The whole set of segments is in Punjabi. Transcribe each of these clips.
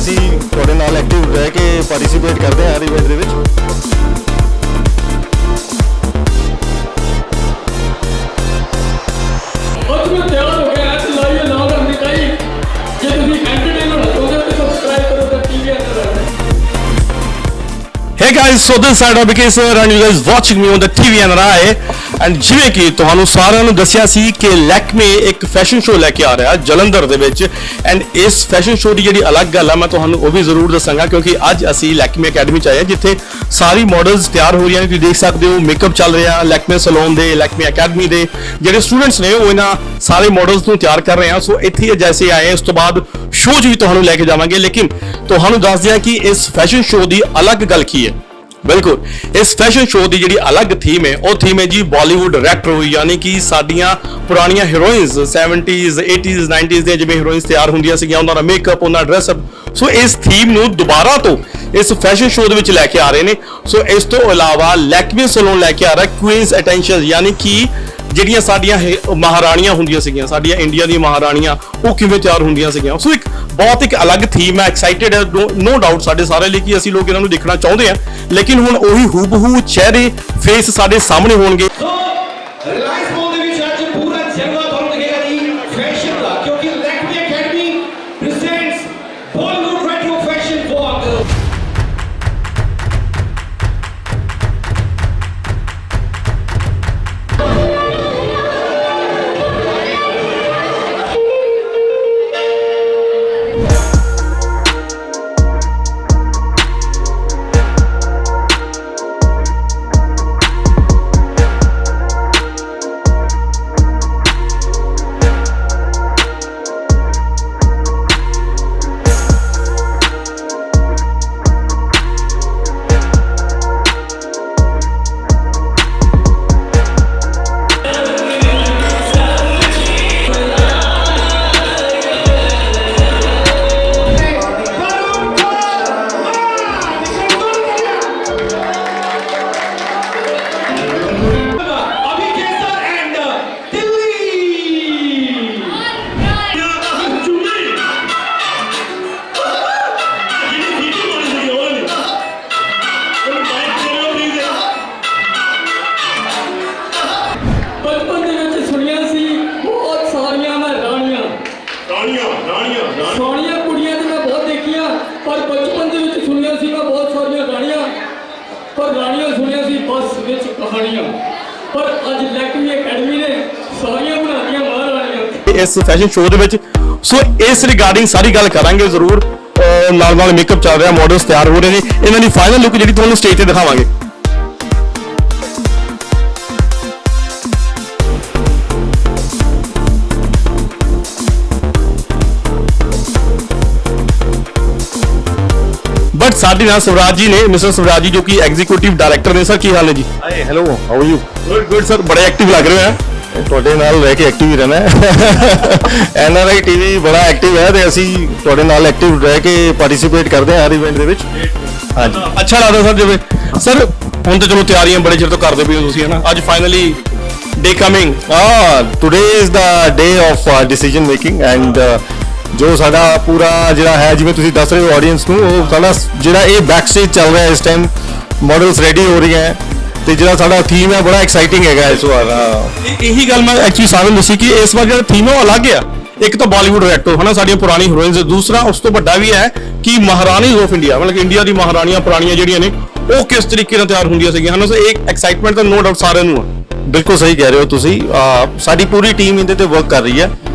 ਅਸੀਂ ਤੁਹਾਡੇ ਨਾਲ ਐਕਟਿਵ ਰਹਿ ਕੇ ਪਾਰਟਿਸਿਪੇਟ ਕਰਦੇ ਹਾਂ ਹਰ ਇਵੈਂਟ ਦੇ ਵਿੱਚ। Hey guys, so this side of BK sir and you guys watching me on the TV NRI and ਜਿਵੇਂ ਕਿ ਤੁਹਾਨੂੰ ਸਾਰਿਆਂ ਨੂੰ ਦੱਸਿਆ ਸੀ ਕਿ ਲੈਕਮੇ ਇੱਕ ਫੈਸ਼ਨ ਸ਼ੋਅ ਲੈ ਕੇ ਆ ਰਿਹਾ ਜਲੰਧਰ ਦੇ ਵਿੱਚ ਐਂਡ ਇਸ ਫੈਸ਼ਨ ਸ਼ੋਅ ਦੀ ਜਿਹੜੀ ਅਲੱਗ ਗੱਲ ਆ ਮੈਂ ਤੁਹਾਨੂੰ ਉਹ ਵੀ ਜ਼ਰੂਰ ਦੱਸਾਂਗਾ ਕਿਉਂਕਿ ਅੱਜ ਅਸੀਂ ਲੈਕਮੇ ਅਕੈਡਮੀ ਚ ਆਏ ਹਾਂ ਜਿੱਥੇ ਸਾਰੀ ਮਾਡਲਸ ਤਿਆਰ ਹੋ ਰਹੀਆਂ ਨੇ। ਤੁਸੀਂ ਦੇਖ ਸਕਦੇ ਹੋ ਮੇਕਅਪ ਚੱਲ ਰਿਹਾ ਲੈਕਮੇ ਸੈਲੂਨ ਦੇ ਲੈਕਮੇ ਅਕੈਡਮੀ ਦੇ ਜਿਹੜੇ ਸਟੂਡੈਂਟਸ ਨੇ ਉਹ ਇਹਨਾਂ ਸਾਰੇ ਮਾਡਲਸ ਨੂੰ ਤਿਆਰ ਕਰ ਰਹੇ ਆ। ਸੋ ਇੱਥੇ ਜੈਸੇ ਆਏ ਇਸ ਤੋਂ ਬਾਅਦ ਸ਼ੋਅ 'ਚ ਵੀ ਤੁਹਾਨੂੰ ਲੈ ਕੇ ਜਾਵਾਂਗੇ ਲੇਕਿਨ ਤੁਹਾਨੂੰ ਦੱਸ ਦਿਆਂ ਕਿ ਇਸ ਫੈਸ਼ਨ ਸ਼ੋਅ ਦੀ ਅਲੱਗ ਗੱਲ ਕੀ ਹੈ। ਬਿਲਕੁਲ ਇਸ ਫੈਸ਼ਨ ਸ਼ੋਅ ਦੀ ਜਿਹੜੀ ਅਲੱਗ ਥੀਮ ਹੈ ਉਹ ਥੀਮ ਹੈ ਜੀ ਬਾਲੀਵੁੱਡ ਰੈਟਰੋ ਯਾਨੀ ਕਿ ਸਾਡੀਆਂ ਪੁਰਾਣੀਆਂ ਹੀਰੋਇਨਸ 70s 80s 90s ਦੀਆਂ ਜਿਵੇਂ ਹੀਰੋਇਨਸ ਤਿਆਰ ਹੁੰਦੀਆਂ ਸੀਗੀਆਂ ਉਹਨਾਂ ਦਾ ਮੇਕਅਪ ਉਹਨਾਂ ਦਾ ਡਰੈਸਅਪ। ਸੋ ਇਸ ਥੀਮ ਨੂੰ ਦੁਬਾਰਾ ਤੋਂ ਇਸ ਫੈਸ਼ਨ ਸ਼ੋਅ ਦੇ ਵਿੱਚ ਲੈ ਕੇ ਆ ਰਹੇ ਨੇ। ਸੋ ਇਸ ਤੋਂ ਇਲਾਵਾ ਲੈਕਮੇ ਸੈਲੂਨ ਲੈ ਕੇ ਆ ਰਿਹਾ ਕੁਈਨਸ ਅਟੈਂਸ਼ਨ ਯਾਨੀ ਕਿ ਜਿਹੜੀਆਂ ਸਾਡੀਆਂ ਮਹਾਰਾਣੀਆਂ ਹੁੰਦੀਆਂ ਸੀਗੀਆਂ ਸਾਡੀਆਂ ਇੰਡੀਆ ਦੀਆਂ ਮਹਾਰਾਣੀਆਂ ਉਹ ਕਿਵੇਂ ਤਿਆਰ ਹੁੰਦੀਆਂ ਸੀਗੀਆਂ। ਸੋ ਇੱਕ ਬਹੁਤ ਇੱਕ ਅਲੱਗ ਥੀਮ ਹੈ। ਐਕਸਾਈਟਿਡ ਹੈ ਨੋ ਡਾਊਟ ਸਾਡੇ ਸਾਰੇ ਲਈ ਕਿ ਅਸੀਂ ਲੋਕ ਇਹਨਾਂ ਨੂੰ ਦੇਖਣਾ ਚਾਹੁੰਦੇ ਹਾਂ ਲੇਕਿਨ ਹੁਣ ਉਹੀ ਹੂਬਹੂ ਚਿਹਰੇ ਫੇਸ ਸਾਡੇ ਸਾਹਮਣੇ ਹੋਣਗੇ। ਇਸ ਫੈਸ਼ਨ ਸ਼ੋਅ ਦੇ ਵਿੱਚ ਸੋ ਇਸ ਰਿਗਾਰਡਿੰਗ ਸਾਰੀ ਗੱਲ ਕਰਾਂਗੇ ਜ਼ਰੂਰ। ਨਾਲ ਨਾਲ ਮੇਕਅਪ ਚੱਲ ਰਿਹਾ ਮਾਡਲਸ ਤਿਆਰ ਹੋ ਰਹੇ ਨੇ ਇਹਨਾਂ ਦੀ ਫਾਈਨਲ ਲੁੱਕ ਜਿਹੜੀ ਤੁਹਾਨੂੰ ਸਟੇਜ ਤੇ ਦਿਖਾਵਾਂਗੇ। बट साथ ही नाल स्वराज जी ने मिस्टर स्वराज जी जो कि एग्जीक्यूटिव डायरेक्टर ने। सर की हाल है जी? Hi hello how are you? Good good sir बड़े एक्टिव लग रहे हैं। ਤੁਹਾਡੇ ਨਾਲ ਰਹਿ ਕੇ ਐਕਟਿਵ ਹੀ ਰਹਿਣਾ ਹੈ। NRI TV ਬੜਾ ਐਕਟਿਵ ਹੈ ਤੇ ਅਸੀਂ ਤੁਹਾਡੇ ਨਾਲ ਐਕਟਿਵ ਰਹਿ ਕੇ ਪਾਰਟਿਸਿਪੇਟ ਕਰਦੇ ਹਾਂ ਹਰ ਇਵੈਂਟ ਦੇ ਵਿੱਚ। ਹਾਂਜੀ ਅੱਛਾ ਲੱਗਦਾ ਸਰ ਜਿਵੇਂ ਸਰ ਹੁਣ ਤਾਂ ਚਲੋ ਤਿਆਰੀਆਂ ਬੜੇ ਚਿਰ ਤੋਂ ਕਰਦੇ ਪਏ ਹੋ ਤੁਸੀਂ ਹੈ ਨਾ ਅੱਜ finally day coming. Today is the day of decision making and ਜੋ ਸਾਡਾ ਪੂਰਾ ਜਿਹੜਾ ਹੈ ਜਿਵੇਂ ਤੁਸੀਂ ਦੱਸ ਰਹੇ ਹੋ ਆਡੀਅנס ਨੂੰ ਉਹ ਸਾਡਾ ਜਿਹੜਾ ਇਹ ਬੈਕ ਸਟੇਜ ਚੱਲ ਰਿਹਾ ਇਸ ਟਾਈਮ ਮਾਡਲਸ ਰੈਡੀ ਹੋ ਰਹੀਆਂ ਹੈ ਤੇ ਜਿਹੜਾ ਸਾਡਾ ਥੀਮ ਹੈ ਬੜਾ ਐਕਸਾਈਟਿੰਗ ਹੈਗਾ ਇਸ ਵਾਰ। ਇਹੀ ਗੱਲ ਮੈਂ ਐਕਚੁਅਲੀ ਸਾਰਿਆਂ ਨੂੰ ਦੱਸੀ ਕਿ ਇਸ ਵਾਰ ਜਿਹੜਾ ਥੀਮ ਹੈ ਉਹ ਅਲੱਗ ਆ। ਇੱਕ ਤਾਂ ਬਾਲੀਵੁੱਡ ਰੈਟਰੋ ਹੈ ਨਾ ਸਾਡੀਆਂ ਪੁਰਾਣੀ ਹੀਰੋਇਨਸ ਦੂਸਰਾ ਉਸ ਤੋਂ ਵੱਡਾ ਵੀ ਹੈ ਕਿ ਮਹਾਰਾਣੀ ਆਫ ਇੰਡੀਆ ਮਤਲਬ ਇੰਡੀਆ ਦੀ ਮਹਾਰਾਣੀਆਂ ਪੁਰਾਣੀਆਂ ਜਿਹੜੀਆਂ ਨੇ ਉਹ ਕਿਸ ਤਰੀਕੇ ਨਾਲ ਤਿਆਰ ਹੁੰਦੀਆਂ ਸੀਗੀਆਂ ਹਨ। ਸੋ ਇੱਕ ਐਕਸਾਈਟਮੈਂਟ ਤਾਂ ਨੋ ਡਾਊਟ ਸਾਰਿਆਂ ਨੂੰ ਆ। ਬਿਲਕੁਲ ਸਹੀ ਕਹਿ ਰਹੇ ਹੋ ਤੁਸੀਂ। ਸਾਡੀ ਪੂਰੀ ਟੀਮ ਇਹਦੇ ਤੇ ਵਰਕ ਕਰ ਰਹੀ ਹੈ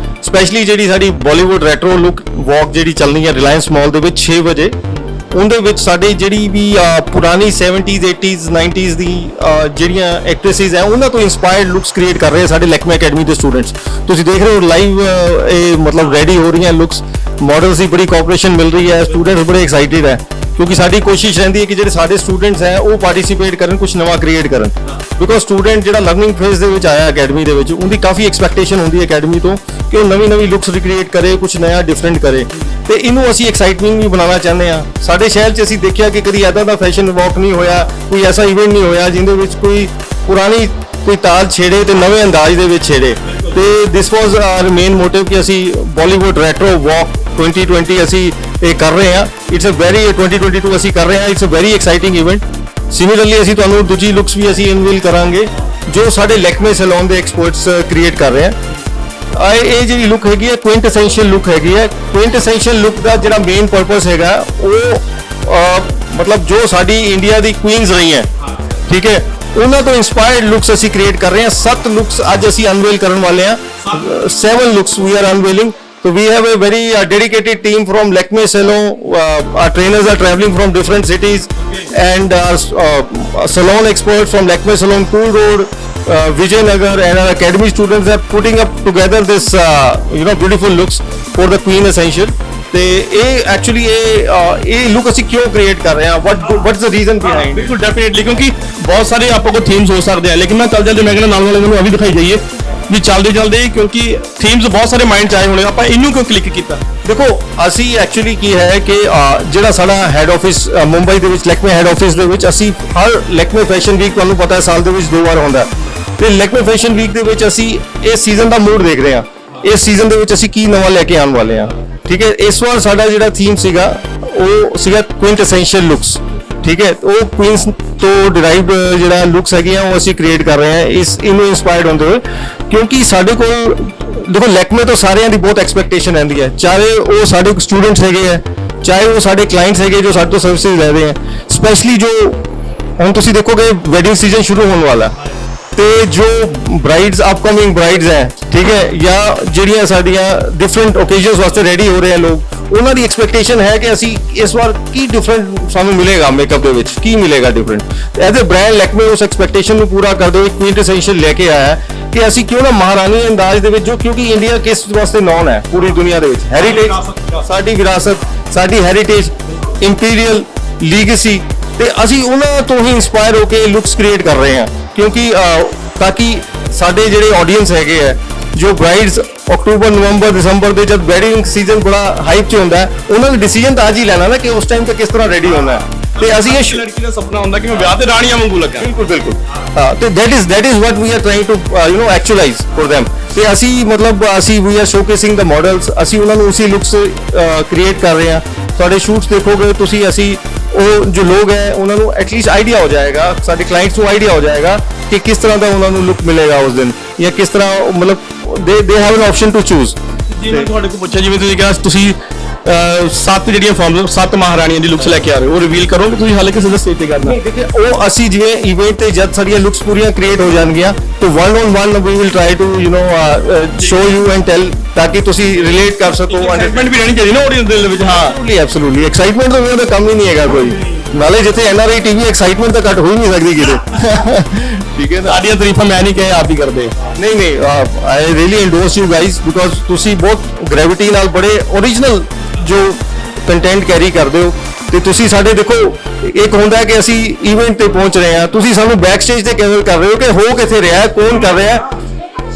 ਸਪੈਸ਼ਲੀ ਜਿਹੜੀ ਸਾਡੀ ਬਾਲੀਵੁੱਡ ਰੈਟਰੋ ਲੁੱਕ ਵਾਕ ਜਿਹੜੀ ਚੱਲਣੀ ਹੈ ਰਿਲਾਇੰਸ ਮਾਲ ਦੇ ਵਿੱਚ 6 ਵਜੇ ਉਹਦੇ ਵਿੱਚ ਸਾਡੀ ਜਿਹੜੀ ਵੀ ਪੁਰਾਣੀ 70s 80s 90s ਦੀ ਜਿਹੜੀਆਂ ਐਕਟ੍ਰੈਸਿਸ ਹੈ ਉਹਨਾਂ ਤੋਂ ਇਨਸਪਾਇਰਡ ਲੁੱਕਸ ਕ੍ਰੀਏਟ ਕਰ ਰਹੇ ਸਾਡੇ ਲੈਕਮੇ ਅਕੈਡਮੀ ਦੇ ਸਟੂਡੈਂਟਸ। ਤੁਸੀਂ ਦੇਖ ਰਹੇ ਹੋ ਲਾਈਵ ਇਹ ਮਤਲਬ ਰੈਡੀ ਹੋ ਰਹੀਆਂ ਲੁੱਕਸ ਮਾਡਲਸ ਦੀ ਬੜੀ ਕੋਆਪਰੇਸ਼ਨ ਮਿਲ ਰਹੀ ਹੈ ਸਟੂਡੈਂਟਸ ਬੜੇ ਐਕਸਾਈਟਿਡ ਹੈ ਕਿਉਂਕਿ ਸਾਡੀ ਕੋਸ਼ਿਸ਼ ਰਹਿੰਦੀ ਹੈ ਕਿ ਜਿਹੜੇ ਸਾਡੇ ਸਟੂਡੈਂਟਸ ਹੈ ਉਹ ਪਾਰਟਿਸਿਪੇਟ ਕਰਨ ਕੁਝ ਨਵਾਂ ਕ੍ਰੀਏਟ ਕਰਨ ਬਿਕੋਜ਼ ਸਟੂਡੈਂਟ ਜਿਹੜਾ ਲਰਨਿੰਗ ਫੇਜ਼ ਦੇ ਵਿੱਚ ਆਇਆ ਅਕੈਡਮੀ ਦੇ ਵਿੱਚ ਉਹਦੀ ਕਾਫੀ ਐਕਸਪੈਕਟੇਸ਼ਨ ਹੁੰਦੀ ਹੈ ਅਕੈਡਮੀ ਤੋਂ ਕਿ ਉਹ ਨਵੀਂ ਲੁੱਕਸ ਰਿਕ੍ਰੀਏਟ ਕਰੇ ਕੁਝ ਨਵਾਂ ਡਿਫਰੈਂਟ ਕਰੇ ਤੇ ਇਹਨੂੰ ਅਸੀਂ ਐਕਸਾਈਟਿੰਗ ਵੀ ਬਣਾਉਣਾ ਚਾਹੁੰਦੇ ਹਾਂ। ਸਾਡੇ ਸ਼ਹਿਰ 'ਚ ਅਸੀਂ ਦੇਖਿਆ ਕਿ ਕਦੀ ਐਦਾਂ ਦਾ ਫੈਸ਼ਨ ਵਾਕ ਨਹੀਂ ਹੋਇਆ ਕੋਈ ਐਸਾ ਇਵੈਂਟ ਨਹੀਂ ਹੋਇਆ ਜਿਹਦੇ ਵਿੱਚ ਕੋਈ ਪੁਰਾਣੀ ਕੋਈ ਤਾਲ ਛੇੜੇ ਤੇ ਨਵੇਂ ਅੰਦਾਜ਼ ਦੇ ਵਿੱਚ ਛੇੜੇ ਤੇ ਦਿਸ ਵਾਸ ਆਰ ਮੇਨ ਮੋਟਿਵ ਕਿ ਅਸੀਂ ਬਾਲੀਵੁੱਡ ਰੈਟਰੋ ਵਾਕ 2020 ਅਸੀਂ ਇਹ ਕਰ ਰਹੇ ਹਾਂ। ਇਟਸ ਅ ਵੈਰੀ 2022 ਅਸੀਂ ਕਰ ਰਹੇ ਹਾਂ। It's a very exciting event. Similarly ਅਸੀਂ ਤੁਹਾਨੂੰ ਦੂਜੀ ਲੁੱਕਸ ਵੀ ਅਸੀਂ ਅਨਵੀਲ ਕਰਾਂਗੇ ਜੋ ਸਾਡੇ ਲੈਕਮੇ ਸੈਲੂਨ ਦੇ ਐਕਸਪਰਟਸ ਕ੍ਰੀਏਟ ਕਰ ਰਹੇ ਆ। ਇਹ ਜਿਹੜੀ ਲੁੱਕ ਹੈਗੀ ਹੈ ਕੁਇੰਟੈਸੈਂਸ਼ੀਅਲ ਲੁੱਕ ਹੈਗੀ ਹੈ। ਕੁਇੰਟੈਸੈਂਸ਼ੀਅਲ ਲੁੱਕ ਦਾ ਜਿਹੜਾ ਮੇਨ ਪਰਪਸ ਹੈਗਾ ਉਹ ਮਤਲਬ ਜੋ ਸਾਡੀ ਇੰਡੀਆ ਦੀ ਕੁਈਨਸ ਰਹੀਆਂ, ਠੀਕ ਹੈ, ਉਹਨਾਂ ਤੋਂ ਇਨਸਪਾਇਰਡ ਲੁੱਕਸ ਅਸੀਂ ਕ੍ਰੀਏਟ ਕਰ ਰਹੇ ਹਾਂ। 7 ਲੁੱਕਸ ਅੱਜ ਅਸੀਂ ਅਨਵੇਲ ਕਰਨ ਵਾਲੇ ਹਾਂ। 7 looks we are unveiling. So we have a very dedicated team from Lakme Salon. Our trainers are traveling from different cities, and salon experts from Lakme Salon, Cool Road, Vijayanagar, and our academy students are putting up together this beautiful looks for the Queen Essential. ਤੇ ਇਹ ਐਕਚੁਅਲੀ ਇਹ ਲੁੱਕ ਅਸੀਂ ਕਿਉਂ ਕ੍ਰੀਏਟ ਕਰ ਰਹੇ ਹਾਂ, what's the reason behind? ਬਿਲਕੁਲ ਡੈਫੀਨਿਟਲੀ, ਕਿਉਂਕਿ ਬਹੁਤ ਸਾਰੇ ਆਪਾਂ ਕੋਲ ਥੀਮਸ ਹੋ ਸਕਦੇ ਆ, ਲੇਕਿਨ ਮੈਂ ਚੱਲਦੇ ਮੈਂ ਕਹਿੰਦਾ ਨਾਲ ਇਹਨਾਂ ਨੂੰ ਆ ਵੀ ਦਿਖਾਈ ਜਾਈਏ ਵੀ ਚੱਲਦੇ ਕਿਉਂਕਿ ਥੀਮਸ ਬਹੁਤ ਸਾਰੇ ਮਾਈਂਡ 'ਚ ਆਏ ਹੋਣੇ, ਆਪਾਂ ਇਹਨੂੰ ਕਿਉਂ ਕਲਿੱਕ ਕੀਤਾ? ਦੇਖੋ ਅਸੀਂ ਐਕਚੁਅਲੀ ਕੀ ਹੈ ਕਿ ਜਿਹੜਾ ਸਾਡਾ ਹੈੱਡ ਆਫਿਸ ਮੁੰਬਈ ਦੇ ਵਿੱਚ ਲੈਕਮੇ ਹੈੱਡ ਆਫਿਸ ਦੇ ਵਿੱਚ ਅਸੀਂ ਹਰ ਲੈਕਮੇ ਫੈਸ਼ਨ ਵੀਕ ਤੁਹਾਨੂੰ ਪਤਾ ਹੈ ਸਾਲ ਦੇ ਵਿੱਚ 2 ਵਾਰ ਹੁੰਦਾ ਤੇ ਲੈਕਮੇ ਫੈਸ਼ਨ ਵੀਕ ਦੇ ਵਿੱਚ ਅਸੀਂ ਇਸ ਸੀਜ਼ਨ ਦਾ ਮੂਡ ਦੇਖ ਰਹੇ ਹਾਂ। ਇਸ ਸੀਜ਼ਨ ਦੇ ਵਿੱਚ ਅਸੀਂ ਕੀ ਨਵਾਂ ਲੈ ਕੇ ਆਉਣ ਵਾਲੇ ਹਾਂ, ਠੀਕ ਹੈ। ਇਸ ਵਾਰ ਸਾਡਾ ਜਿਹੜਾ ਥੀਮ ਸੀਗਾ ਉਹ ਸੀਗਾ ਕੁਇੰਟੈਸੈਂਸ਼ੀਅਲ ਲੁੱਕਸ, ਠੀਕ ਹੈ। ਉਹ ਕੁਈਨਸ ਤੋਂ ਡਿਰਾਈਵਡ ਜਿਹੜਾ ਲੁੱਕਸ ਹੈਗੀਆਂ ਉਹ ਅਸੀਂ ਕ੍ਰੀਏਟ ਕਰ ਰਹੇ ਹਾਂ ਇਹਨੂੰ ਇਨਸਪਾਇਰਡ ਹੁੰਦੇ ਹੋਏ, ਕਿਉਂਕਿ ਸਾਡੇ ਕੋਲ ਦੇਖੋ ਲੈਕਮੇ ਤੋਂ ਸਾਰਿਆਂ ਦੀ ਬਹੁਤ ਐਕਸਪੈਕਟੇਸ਼ਨ ਰਹਿੰਦੀ ਹੈ, ਚਾਹੇ ਉਹ ਸਾਡੇ ਸਟੂਡੈਂਟਸ ਹੈਗੇ ਆ, ਚਾਹੇ ਉਹ ਸਾਡੇ ਕਲਾਇੰਟਸ ਹੈਗੇ ਜੋ ਸਾਡੇ ਤੋਂ ਸਰਵਿਸਿਜ਼ ਲੈ ਰਹੇ ਆ। ਸਪੈਸ਼ਲੀ ਜੋ ਹੁਣ ਤੁਸੀਂ ਦੇਖੋਗੇ ਵੈਡਿੰਗ ਸੀਜ਼ਨ ਸ਼ੁਰੂ ਹੋਣ ਵਾਲਾ ਤੇ ਜੋ ਬ੍ਰਾਈਡਸ ਅਪਕਮਿੰਗ ਬ੍ਰਾਈਡਸ ਹੈ, ਠੀਕ ਹੈ, ਜਾਂ ਜਿਹੜੀਆਂ ਸਾਡੀਆਂ ਡਿਫਰੈਂਟ ਓਕੇਜ਼ਨਸ ਵਾਸਤੇ ਰੈਡੀ ਹੋ ਰਹੇ ਆ ਲੋਕ, ਉਹਨਾਂ ਦੀ ਐਕਸਪੈਕਟੇਸ਼ਨ ਹੈ ਕਿ ਅਸੀਂ ਇਸ ਵਾਰ ਕੀ ਡਿਫਰੈਂਟ ਸਾਨੂੰ ਮਿਲੇਗਾ ਮੇਕਅਪ ਦੇ ਵਿੱਚ, ਕੀ ਮਿਲੇਗਾ different. As a brand Lakme ਉਸ ਐਕਸਪੈਕਟੇਸ਼ਨ ਨੂੰ ਪੂਰਾ ਕਰਦੇ ਹੋਏ ਕੁਇੰਟੈਸੈਂਸ਼ੀਅਲ ਲੈ ਕੇ ਆਇਆ ਕਿ ਅਸੀਂ ਕਿਉਂ ਨਾ ਮਹਾਰਾਣੀ ਅੰਦਾਜ਼ ਦੇ ਵਿੱਚ, ਜੋ ਕਿਉਂਕਿ ਇੰਡੀਆ ਕਿਸ ਵਾਸਤੇ ਨੋਨ ਹੈ ਪੂਰੀ ਦੁਨੀਆ ਦੇ ਵਿੱਚ, ਹੈਰੀਟੇਜ, ਸਾਡੀ ਵਿਰਾਸਤ, ਸਾਡੀ ਹੈਰੀਟੇਜ, ਇੰਪੀਰੀਅਲ ਲੀਗੇਸੀ, ਤੇ ਅਸੀਂ ਉਹਨਾਂ ਤੋਂ ਹੀ ਇੰਸਪਾਇਰ ਹੋ ਕੇ ਲੁੱਕਸ ਕ੍ਰੀਏਟ ਕਰ ਰਹੇ ਹਾਂ, ਕਿਉਂਕਿ ਤਾਂ ਕਿ ਸਾਡੇ ਜਿਹੜੇ ਆਡੀਅנס ਹੈਗੇ ਆ ਜੋ ਬ੍ਰਾਈਡਸ ਅਕਤੂਬਰ ਨਵੰਬਰ ਦਸੰਬਰ ਦੇ ਜਦ ਵੈਡਿੰਗ ਸੀਜ਼ਨ ਬੜਾ ਹਾਈਪ 'ਚ ਹੁੰਦਾ ਹੈ, ਉਹਨਾਂ ਦਾ ਡਿਸੀਜਨ ਤਾਂ ਅੱਜ ਹੀ ਲੈਣਾ ਨਾ ਕਿ ਉਸ ਟਾਈਮ ਤੇ ਕਿਸ ਤਰ੍ਹਾਂ ਰੈਡੀ ਹੋਣਾ ਹੈ। ਤੇ ਅਸੀਂ ਇਹ ਲੜਕੀ ਦਾ ਸੁਪਨਾ ਹੁੰਦਾ ਕਿ ਮੈਂ ਵਿਆਹ ਤੇ ਰਾਣੀਆਂ ਵਾਂਗੂ ਲੱਗਾ। ਬਿਲਕੁਲ ਤੇ that is what we are trying to actualize for them। ਤੇ ਅਸੀਂ ਮਤਲਬ ਅਸੀਂ we are showcasing the models, ਅਸੀਂ ਉਹਨਾਂ ਨੂੰ ਉਸੇ ਲੁੱਕਸ ਕ੍ਰੀਏਟ ਕਰ ਰਹੇ ਹਾਂ। ਤੁਹਾਡੇ ਸ਼ੂਟਸ ਦੇਖੋਗੇ ਤੁਸੀਂ, ਅਸੀਂ ਉਹ ਜੋ ਲੋਕ ਹੈ ਉਹਨਾਂ ਨੂੰ ਐਟਲੀਸਟ ਆਈਡੀਆ ਹੋ ਜਾਏਗਾ, ਸਾਡੇ ਕਲਾਇੰਟਸ ਨੂੰ ਆਈਡੀਆ ਹੋ ਜਾਏਗਾ ਕਿ ਕਿਸ ਤਰ੍ਹਾਂ ਦਾ ਉਹਨਾਂ ਨੂੰ ਲੁੱਕ ਮਿਲੇਗਾ ਉਸ ਦਿਨ, ਜਾਂ ਕਿਸ ਤਰ੍ਹਾਂ ਮਤਲਬ they have an option to choose। ਜੀ ਮੈਂ ਤੁਹਾਡੇ ਕੋਲ ਪੁੱਛਿਆ, ਜਿਵੇਂ ਤੁਸੀਂ ਕਿਹਾ ਤੁਸੀਂ 7 ਜਿਹੜੀਆਂ ਫਾਰਮ 7 ਮਹਾਰਾਣੀਆਂ ਦੀ ਲੁੱਕਸ ਲੈ ਕੇ ਆ ਰਹੇ ਹੋ, ਉਹ ਰਿਵੀਲ ਕਰੋਗੇ ਤੁਸੀਂ ਹਾਲੇ ਕਿਸੇ ਦੇ ਸਟੇਜ ਤੇ ਕਰਨਾ? ਦੇਖਿਏ ਉਹ ਅਸੀਂ ਜਿਵੇਂ ਇਵੈਂਟ ਤੇ ਜਦ ਸਾਡੀਆਂ ਲੁੱਕਸ ਪੂਰੀਆਂ ਕ੍ਰੀਏਟ ਹੋ ਜਾਣਗੀਆਂ ਤਾਂ 1-on-1 we will try to show you and tell ਤਾਂ ਕਿ ਤੁਸੀਂ ਰਿਲੇਟ ਕਰ ਸਕੋ। ਐਕਸਾਈਟਮੈਂਟ ਵੀ ਰਹਿਣੀ ਚਾਹੀਦੀ ਨਾ ਆਡੀਅנס ਦੇ ਵਿੱਚ। ਹਾਂ ਐਬਸੋਲੂਟਲੀ ਐਕਸਾਈਟਮੈਂਟ ਤਾਂ ਉਹਦਾ ਕੰਮ ਹੀ ਨਹੀਂ ਹੈਗਾ ਕੋਈ, ਨਾਲੇ ਜਿੱਥੇ NRI TV ਐਕਸਾਈਟਮੈਂਟ ਤਾਂ ਘੱਟ ਹੋ ਹੀ ਨਹੀਂ ਸਕਦੀ ਕਿਤੇ। ਠੀਕ ਹੈ ਨਾ, ਸਾਡੀਆਂ ਤਾਰੀਫਾਂ ਮੈਂ ਨਹੀਂ ਕਹੇ, ਆਪ ਹੀ ਕਰਦੇ। ਨਹੀਂ I really endorse you guys because ਤੁਸੀਂ ਬਹੁਤ ਗ੍ਰੈਵਿਟੀ ਨਾਲ ਬੜੇ ਓਰੀਜਨਲ ਜੋ ਕੰਟੈਂਟ ਕੈਰੀ ਕਰਦੇ ਹੋ, ਤੇ ਤੁਸੀਂ ਸਾਡੇ ਦੇਖੋ ਇੱਕ ਹੁੰਦਾ ਕਿ ਅਸੀਂ ਇਵੈਂਟ ਤੇ ਪਹੁੰਚ ਰਹੇ ਹਾਂ, ਤੁਸੀਂ ਸਾਨੂੰ ਬੈਕ ਸਟੇਜ ਤੇ ਕੈਮਰ ਕਰ ਰਹੇ ਹੋ ਕਿ ਹੋ ਕਿੱਥੇ ਰਿਹਾ, ਕੌਣ ਕਰ ਰਿਹਾ,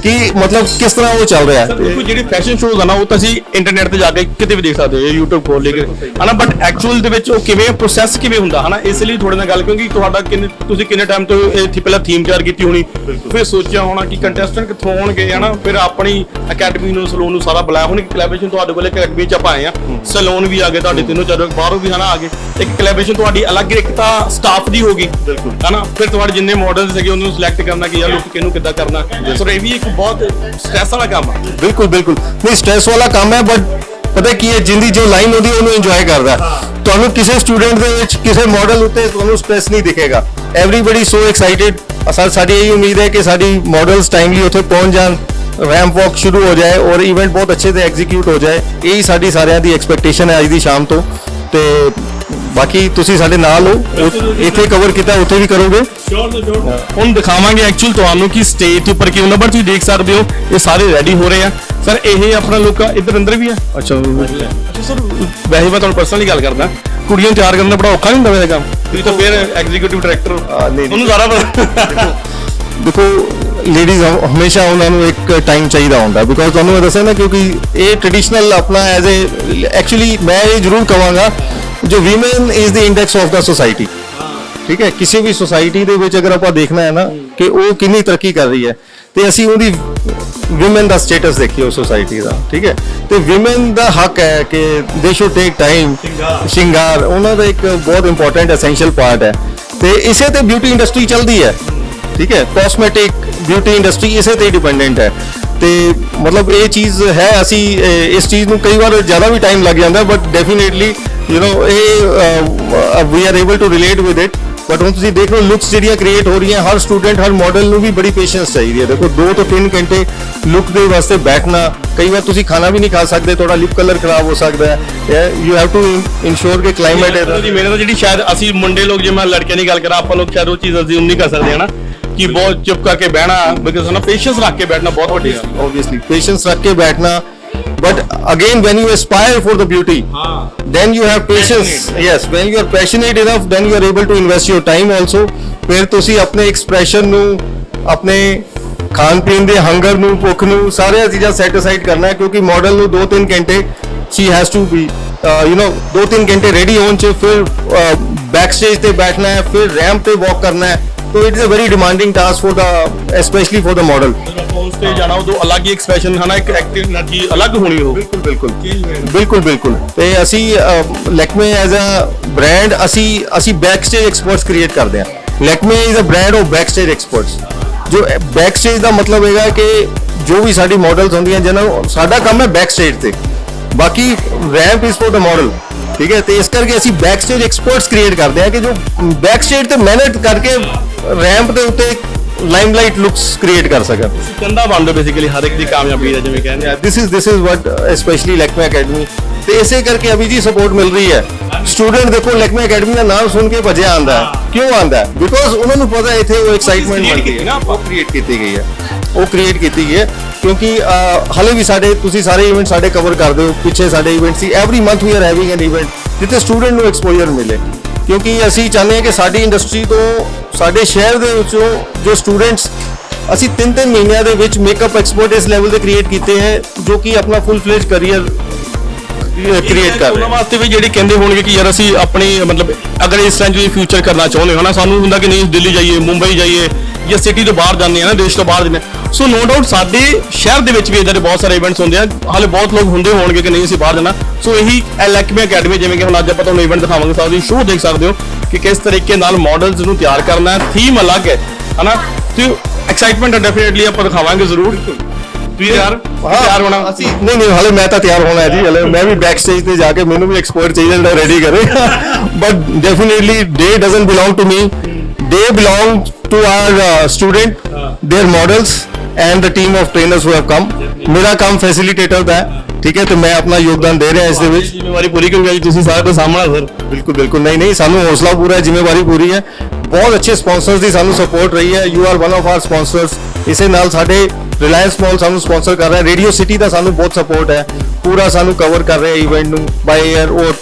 ਕਿ ਮਤਲਬ ਕਿਸ ਤਰ੍ਹਾਂ ਉਹ ਚੱਲ ਰਿਹਾ। ਦੇਖੋ ਜਿਹੜੇ ਫੈਸ਼ਨ ਸ਼ੋਜ਼ ਆ ਨਾ ਉਹ ਤਾਂ ਅਸੀਂ ਇੰਟਰਨੈਟ ਤੇ ਜਾ ਕੇ ਕਿਤੇ ਵੀ ਦੇਖ ਸਕਦੇ ਹਾਂ, YouTube ਖੋਲ ਕੇ ਹਨਾ, ਬਟ ਐਕਚੁਅਲ ਦੇ ਵਿੱਚ ਉਹ ਕਿਵੇਂ ਪ੍ਰੋਸੈਸ ਕਿਵੇਂ ਹੁੰਦਾ ਹਨਾ, ਇਸ ਲਈ ਥੋੜੇ ਨਾਲ ਗੱਲ, ਕਿਉਂਕਿ ਤੁਹਾਡਾ ਤੁਸੀਂ ਕਿੰਨੇ ਟਾਈਮ ਤੋਂ ਇਹ ਪਹਿਲਾਂ ਥੀਮ ਤਿਆਰ ਕੀਤੀ ਹੋਣੀ, ਫਿਰ ਸੋਚਿਆ ਹੋਣਾ ਕਿ ਕੰਟੈਸਟੈਂਟ ਕਿੱਥੋਂ ਆਉਣਗੇ ਹਨਾ, ਫਿਰ ਆਪਣੀ ਅਕੈਡਮੀ ਨੂੰ ਸਲੂਨ ਨੂੰ ਸਾਰਾ ਬੁਲਾਇਆ ਹੋਣੀ, ਕੋਲੈਬੋਰੇਸ਼ਨ ਤੁਹਾਡੇ ਕੋਲ ਇੱਕ ਅਕੈਡਮੀ ਚ ਆਪਾਂ ਆਏ ਆ, ਸਲੂਨ ਵੀ ਆ ਗਏ ਤੁਹਾਡੇ ਤਿੰਨੋਂ ਚਾਰੋਂ, ਬਾਹਰੋਂ ਵੀ ਹਨਾ ਆ ਗਏ, ਇੱਕ ਕੋਲੈਬੋਰੇਸ਼ਨ ਤੁਹਾਡੀ ਅਲੱਗ, ਇੱਕ ਤਾਂ ਸਟਾਫ ਦੀ ਹੋਗੀ ਹਨਾ, ਫਿਰ ਤੁਹਾਡੇ ਜਿੰਨੇ ਮਾਡਲਸ ਹੈਗੇ ਉਹਨੂੰ ਸਿਲੈਕਟ ਕਰਨਾ ਕਿ ਯਾਰ ਲੁੱਕ ਕਿਹਨੂੰ ਕਿੱਦਾਂ ਕਰਨਾ, ਸੋ ਇਹ ਵੀ ਇੱਕ ਬਹੁਤ ਸਟ੍ਰੈਸ ਵਾਲਾ ਕੰਮ ਆ। ਬਿਲਕੁਲ ਨਹੀਂ ਸਟ੍ਰੈਸ ਵਾਲਾ ਕੰਮ ਹੈ, ਬਟ ਪਤਾ ਕੀ ਹੈ, ਜਿੰਦੀ ਜੋ ਲਾਈਨ ਹੁੰਦੀ ਉਹਨੂੰ ਇੰਜੋਏ ਕਰਦਾ। ਤੁਹਾਨੂੰ ਕਿਸੇ ਸਟੂਡੈਂਟ ਦੇ ਵਿੱਚ ਕਿਸੇ ਮਾਡਲ ਉੱਤੇ ਤੁਹਾਨੂੰ ਸਟ੍ਰੈਸ ਨਹੀਂ ਦਿਖੇਗਾ, ਐਵਰੀਬਾਡੀ ਸੋ ਐਕਸਾਈਟਿਡ। ਸਾਡੀ ਇਹ ਉਮੀਦ ਹੈ ਕਿ ਸਾਡੀ ਮਾਡਲਸ ਟਾਈਮਲੀ ਉੱਥੇ ਪਹੁੰਚ ਜਾਣ, ਰੈਂਪ ਵਾਕ ਸ਼ੁਰੂ ਹੋ ਜਾਏ ਔਰ ਇਵੈਂਟ ਬਹੁਤ ਅੱਛੇ ਤੇ ਐਗਜ਼ੀਕਿਊਟ ਹੋ ਜਾਏ, ਇਹੀ ਸਾਡੀ ਸਾਰਿਆਂ ਦੀ ਐਕਸਪੈਕਟੇਸ਼ਨ ਹੈ ਅੱਜ ਦੀ ਸ਼ਾਮ ਤੋਂ। ਤੇ ਬਾਕੀ ਤੁਸੀਂ ਸਾਡੇ ਨਾਲ ਹੋ, ਇੱਥੇ ਕਵਰ ਕੀਤਾ ਉੱਥੇ ਵੀ ਕਰੋਗੇ। ਹੁਣ ਦਿਖਾਵਾਂਗੇ ਐਕਚੁਅਲ ਤੁਹਾਨੂੰ ਕਿ ਸਟੇਜ ਉੱਪਰ ਕੀ ਹੁੰਦਾ, ਬਟ ਤੁਸੀਂ ਦੇਖ ਸਕਦੇ ਹੋ ਇਹ ਸਾਰੇ ਰੈਡੀ ਹੋ ਰਹੇ ਆ। ਸਰ ਇਹ ਆਪਣਾ ਲੋਕ ਇੱਧਰ ਅੰਦਰ ਵੀ ਆ? ਅੱਛਾ ਸਰ, ਵੈਸੇ ਮੈਂ ਤੁਹਾਨੂੰ ਪਰਸਨਲੀ ਗੱਲ ਕਰਦਾ, ਕੁੜੀਆਂ ਤਿਆਰ ਕਰਨ ਦਾ ਬੜਾ ਔਖਾ ਨਹੀਂ ਹੁੰਦਾ ਵੈਸੇ ਕੰਮ? ਤੁਸੀਂ ਤਾਂ ਫਿਰ ਐਗਜ਼ੀਕਿਊਟਿਵ ਡਾਇਰੈਕਟਰ ਉਹਨੂੰ ਸਾਰਾ ਪਤਾ। ਦੇਖੋ ਲੇਡੀਜ਼ ਹਮੇਸ਼ਾ ਉਹਨਾਂ ਨੂੰ ਇੱਕ ਟਾਈਮ ਚਾਹੀਦਾ ਹੁੰਦਾ, ਬਿਕੋਜ਼ ਤੁਹਾਨੂੰ ਮੈਂ ਦੱਸਿਆ ਨਾ, ਕਿਉਂਕਿ ਇਹ ਟ੍ਰੈਡੀਸ਼ਨਲ ਆਪਣਾ ਐਜ਼ ਏ ਐਕਚੁਅਲੀ ਮੈਂ ਇਹ ਜ਼ਰੂਰ ਕਹਾਂਗਾ ਜੋ women is the index of ਦਾ ਸੋਸਾਇਟੀ, ਠੀਕ ਹੈ। ਕਿਸੇ ਵੀ ਸੋਸਾਇਟੀ ਦੇ ਵਿੱਚ ਅਗਰ ਆਪਾਂ ਦੇਖਣਾ ਹੈ ਨਾ ਕਿ ਉਹ ਕਿੰਨੀ ਤਰੱਕੀ ਕਰ ਰਹੀ ਹੈ, ਤੇ ਅਸੀਂ ਉਹਦੀ ਵਿਮਨ ਦਾ ਸਟੇਟਸ ਦੇਖੀਏ ਉਸ ਸੋਸਾਇਟੀ ਦਾ, ਠੀਕ ਹੈ। ਤੇ ਵਿਮਨ ਦਾ ਹੱਕ ਹੈ ਕਿ ਦੇ ਸ਼ੁਡ ਟੇਕ ਟਾਈਮ, ਸ਼ਿੰਗਾਰ ਉਹਨਾਂ ਦਾ ਇੱਕ ਬਹੁਤ ਇੰਪੋਰਟੈਂਟ ਐਸੈਂਸ਼ੀਅਲ ਪਾਰਟ ਹੈ। ਤੇ ਇਸੇ ਤੇ ਬਿਊਟੀ ਇੰਡਸਟਰੀ ਚੱਲਦੀ ਹੈ, ਠੀਕ ਹੈ। ਕਾਸਮੈਟਿਕ ਬਿਊਟੀ ਇੰਡਸਟਰੀ ਇਸੇ ਤੇ ਡਿਪੈਂਡੈਂਟ ਹੈ। ਤੇ ਮਤਲਬ ਇਹ ਚੀਜ਼ ਹੈ, ਅਸੀਂ ਇਸ ਚੀਜ਼ ਨੂੰ ਕਈ ਵਾਰ ਜ਼ਿਆਦਾ ਵੀ ਟਾਈਮ ਲੱਗ ਜਾਂਦਾ, ਬਟ ਡੈਫੀਨੇਟਲੀ ਇਹ we are able to relate with it. But ਹੁਣ ਤੁਸੀਂ ਦੇਖ ਲਓ ਲੁੱਕਸ ਜਿਹੜੀਆਂ ਕ੍ਰੀਏਟ ਹੋ ਰਹੀਆਂ, ਹਰ ਸਟੂਡੈਂਟ ਹਰ ਮਾਡਲ ਨੂੰ ਵੀ ਬੜੀ ਪੇਸ਼ੈਂਸ ਚਾਹੀਦੀ ਹੈ। ਦੇਖੋ 2 ਤੋਂ 3 ਘੰਟੇ ਲੁੱਕ ਦੇ ਵਾਸਤੇ ਬੈਠਣਾ, ਕਈ ਵਾਰ ਤੁਸੀਂ ਖਾਣਾ ਵੀ ਨਹੀਂ ਖਾ ਸਕਦੇ, ਤੁਹਾਡਾ ਲਿਪ ਕਲਰ ਖਰਾਬ ਹੋ ਸਕਦਾ ਹੈ। ਯੂ ਹੈਵ ਟੂ ਇਨਸ਼ੋਰ ਕਿ ਕਲਾਈਮੇਟ ਜੀ ਮੇਰੇ ਨਾਲ ਜਿਹੜੀ ਸ਼ਾਇਦ ਅਸੀਂ ਮੁੰਡੇ ਲੋਕ, ਜੇ ਮੈਂ ਲੜਕਿਆਂ ਦੀ ਗੱਲ ਕਰਾਂ, ਆਪਾਂ ਲੋਕ ਸ਼ਾਇਦ ਉਹ ਚੀਜ਼ ਅਸੀਂ ਨਹੀਂ ਕਰ ਸਕਦੇ ਹਨਾ, ਕਿ ਬਹੁਤ ਚੁੱਪ ਕਰਕੇ ਬਹਿਣਾ, ਬਿਕਾਜ਼ ਨਾ ਪੇਸ਼ੈਂਸ ਰੱਖ ਕੇ ਬੈਠਣਾ ਬਹੁਤ ਵੱਡੀ ਗੱਲ ਹੈ। obviously patience ਰੱਖ ਕੇ ਬੈਠਣਾ, but again when you aspire for the beauty, then you have patience. Yes, when you are passionate enough, then you are able to invest your time also. ਫਿਰ ਤੁਸੀਂ ਆਪਣੇ ਐਕਸਪ੍ਰੈਸ਼ਨ ਨੂੰ, ਆਪਣੇ ਖਾਣ ਪੀਣ ਦੇ ਹੰਗਰ ਨੂੰ, ਭੁੱਖ ਨੂੰ, ਸਾਰੀਆਂ ਚੀਜ਼ਾਂ ਸੈਟ ਅਸਾਈਡ ਕਰਨਾ ਹੈ, ਕਿਉਂਕਿ ਮਾਡਲ ਨੂੰ 2-3 ਘੰਟੇ she has to be 2-3 ਘੰਟੇ ਰੈਡੀ ਹੋਣ ਚ, ਫਿਰ ਬੈਕ ਸਟੇਜ ਤੇ ਬੈਠਣਾ ਹੈ, ਫਿਰ ਰੈਂਪ ਤੇ ਵਾਕ ਕਰਨਾ ਹੈ। तो it is a very demanding task for the, especially for the model. On stage जाना हो तो अलग ही एक्सप्रेशन है ना, एक एक्टिव एनर्जी अलग होनी हो। बिल्कुल ਤੇ ਅਸੀਂ ਲੈਕਮੇ ਐਜ਼ ਅ ਬ੍ਰਾਂਡ ਅਸੀਂ ਬੈਕ ਸਟੇਜ ਐਕਸਪਰਟਸ ਕ੍ਰੀਏਟ ਕਰਦੇ ਹਾਂ। Lakme is a brand of backstage experts. ਜੋ ਬੈਕ ਸਟੇਜ ਦਾ ਮਤਲਬ ਹੈਗਾ ਕਿ ਜੋ ਵੀ ਸਾਡੀ ਮਾਡਲਸ ਹੁੰਦੀਆਂ, ਜਿਹਨਾਂ ਨੂੰ ਸਾਡਾ ਕੰਮ ਹੈ ਬੈਕ ਸਟੇਜ ਤੇ, ਬਾਕੀ ਰੈਂਪ ਇਜ਼ ਫॉर द ਮॉडल, ਠੀਕ ਹੈ। ਤੇ ਇਸ ਕਰਕੇ ਅਸੀਂ ਬੈਕ ਸਟੇਜ ਐਕਸਪਰਟਸ ਕ੍ਰੀਏਟ ਕਰਦੇ ਹਾਂ ਕਿ ਜੋ ਬੈਕ ਸਟੇਜ ਤੇ ਮਿਹਨਤ ਕਰਕੇ ਰੈਂਪ ਦੇ ਉੱਤੇ ਲਾਈਮਲਾਈਟ ਲੁੱਕਸ ਕ੍ਰੀਏਟ ਕਰ ਸਕਣ। ਕੰਦਾ ਬਣਦੇ ਬੇਸਿਕਲੀ ਹਰ ਇੱਕ ਦੀ ਕਾਮਯਾਬੀ ਦਾ, ਜਿਵੇਂ ਕਹਿੰਦੇ ਆ this is what specially Lakme academy. ਤੇ ਇਸੇ ਕਰਕੇ ਅਭੀ ਜੀ ਸਪੋਰਟ ਮਿਲ ਰਹੀ ਹੈ। ਸਟੂਡੈਂਟ ਦੇਖੋ ਲੈਕਮੇ ਅਕੈਡਮੀ ਦਾ ਨਾਮ ਸੁਣ ਕੇ ਭੱਜਿਆ ਆਂਦਾ ਹੈ। ਕਿਉਂ ਆਂਦਾ ਹੈ? ਬਿਕੋਜ਼ ਉਹਨਾਂ ਨੂੰ ਪਤਾ ਇੱਥੇ ਉਹ ਐਕਸਾਈਟਮੈਂਟ ਬਣਦੀ ਹੈ, ਉਹ ਕ੍ਰੀਏਟ ਕੀਤੀ ਗਈ ਹੈ, ਕਿਉਂਕਿ ਹਾਲੇ ਵੀ ਸਾਡੇ, ਤੁਸੀਂ ਸਾਰੇ ਇਵੈਂਟ ਸਾਡੇ ਕਵਰ ਕਰਦੇ ਹੋ, ਪਿੱਛੇ ਸਾਡੇ ਇਵੈਂਟ ਸੀ, every month we are having an event ਜਿੱਥੇ ਸਟੂਡੈਂਟ ਨੂੰ ਐਕਸਪੋਜ਼ਰ ਮਿਲੇ। ਕਿਉਂਕਿ ਅਸੀਂ ਚਾਹੁੰਦੇ ਹਾਂ ਕਿ ਸਾਡੀ ਇੰਡਸਟਰੀ ਤੋਂ, ਸਾਡੇ ਸ਼ਹਿਰ ਦੇ ਵਿੱਚੋਂ ਜੋ ਸਟੂਡੈਂਟਸ, ਅਸੀਂ 3-3 ਮਹੀਨਿਆਂ ਦੇ ਵਿੱਚ ਮੇਕਅਪ ਐਕਸਪਰਟ ਇਸ ਲੈਵਲ ਦੇ ਕ੍ਰੀਏਟ ਕੀਤੇ ਹੈ, ਜੋ ਕਿ ਆਪਣਾ ਫੁੱਲ ਫਲੇਜ ਕਰੀਅਰ ਕ੍ਰੀਏਟ ਕਰ ਰਹੇ। ਉਹਨਾਂ ਵਾਸਤੇ ਵੀ ਜਿਹੜੇ ਕਹਿੰਦੇ ਹੋਣਗੇ ਕਿ ਯਾਰ ਅਸੀਂ ਆਪਣੀ ਮਤਲਬ ਅਗਰ ਇਸ ਤਰ੍ਹਾਂ ਜੀ ਫਿਊਚਰ ਕਰਨਾ ਚਾਹੁੰਦੇ ਹੋ ਨਾ, ਸਾਨੂੰ ਹੁੰਦਾ ਕਿ ਨਹੀਂ ਦਿੱਲੀ ਜਾਈਏ, ਮੁੰਬਈ ਜਾਈਏ, ਜਾਂ ਸਿਟੀ ਤੋਂ ਬਾਹਰ ਜਾਂਦੇ ਆ ਨਾ, ਦੇਸ਼ ਤੋਂ ਬਾਹਰ ਜਾਂਦੇ ਆ। ਸੋ ਨੋ ਡਾਊਟ ਸਾਡੇ ਸ਼ਹਿਰ ਦੇ ਵਿੱਚ ਵੀ ਇਦਾਂ ਦੇ ਬਹੁਤ ਸਾਰੇ ਇਵੈਂਟਸ ਹੁੰਦੇ ਆ, ਹਾਲੇ ਬਹੁਤ ਲੋਕ ਹੁੰਦੇ ਹੋਣਗੇ ਕਿ ਨਹੀਂ ਅਸੀਂ ਬਾਹਰ ਜਾਣਾ। ਸੋ ਇਹੀ ਲੈਕਮੇ ਅਕੈਡਮੀ, ਜਿਵੇਂ ਕਿ ਹੁਣ ਅੱਜ ਆਪਾਂ ਤੁਹਾਨੂੰ ਇਵੈਂਟ ਦਿਖਾਵਾਂਗੇ, ਸਾਡੀ ਸ਼ੋਅ ਦੇਖ ਸਕਦੇ ਹੋ ਕਿ ਕਿਸ ਤਰੀਕੇ ਨਾਲ ਮਾਡਲਸ ਨੂੰ ਤਿਆਰ ਕਰਨਾ ਹੈ, ਥੀਮ ਅਲੱਗ ਹੈ ਹਨਾ। ਤੇ ਐਕਸਾਈਟਮੈਂਟ ਡੈਫੀਨਿਟਲੀ ਆਪਾਂ ਦਿਖਾਵਾਂਗੇ ਜ਼ਰੂਰ। ਤੁਸੀਂ ਤਿਆਰ ਹੋਣਾ? ਅਸੀਂ ਨਹੀਂ ਹਾਲੇ ਮੈਂ ਤਾਂ ਤਿਆਰ ਹੋਣਾ ਹੈ ਜੀ, ਹਲੇ ਮੈਂ ਵੀ ਬੈਕ ਸਟੇਜ ਤੇ ਜਾ ਕੇ, ਮੈਨੂੰ ਵੀ ਐਕਸਪਰਟ ਚਾਹੀਦਾ ਜਿਹੜਾ ਰੈਡੀ ਕਰੇ। But definitely they doesn't belong to me, they belong to our student, their models and the team of trainers who have come. ਮੇਰਾ ਕੰਮ ਫੈਸਿਲਿਟੇਟਰ ਦਾ ਹੈ, ਠੀਕ ਹੈ, ਤੇ ਮੈਂ ਆਪਣਾ ਯੋਗਦਾਨ ਦੇ ਰਿਹਾ ਇਸ ਦੇ ਵਿੱਚ। ਜ਼ਿੰਮੇਵਾਰੀ ਪੂਰੀ ਕਿਉਂਕਿ ਤੁਸੀਂ ਸਾਰੇ ਤੋਂ ਸਾਹਮਣਾ ਸਰ। ਬਿਲਕੁਲ ਨਹੀਂ ਸਾਨੂੰ ਹੌਸਲਾ ਪੂਰਾ ਹੈ, ਜ਼ਿੰਮੇਵਾਰੀ ਪੂਰੀ ਹੈ। ਬਹੁਤ ਅੱਛੇ ਸਪਾਂਸਰਸ ਦੀ ਸਾਨੂੰ ਸਪੋਰਟ ਰਹੀ ਹੈ। You are one of R sponsors. ਇਸੇ ਨਾਲ ਸਾਡੇ ਰਿਲਾਇੰਸ ਮਾਲ ਸਾਨੂੰ ਸਪਾਂਸਰ ਕਰ ਰਿਹਾ, ਰੇਡੀਓ ਸਿਟੀ ਦਾ ਸਾਨੂੰ ਬਹੁਤ ਸਪੋਰਟ ਹੈ, ਪੂਰਾ ਸਾਨੂੰ ਕਵਰ ਕਰ ਰਿਹਾ ਇਵੈਂਟ ਨੂੰ ਬਾਈ 에ਅਰ ਔਰ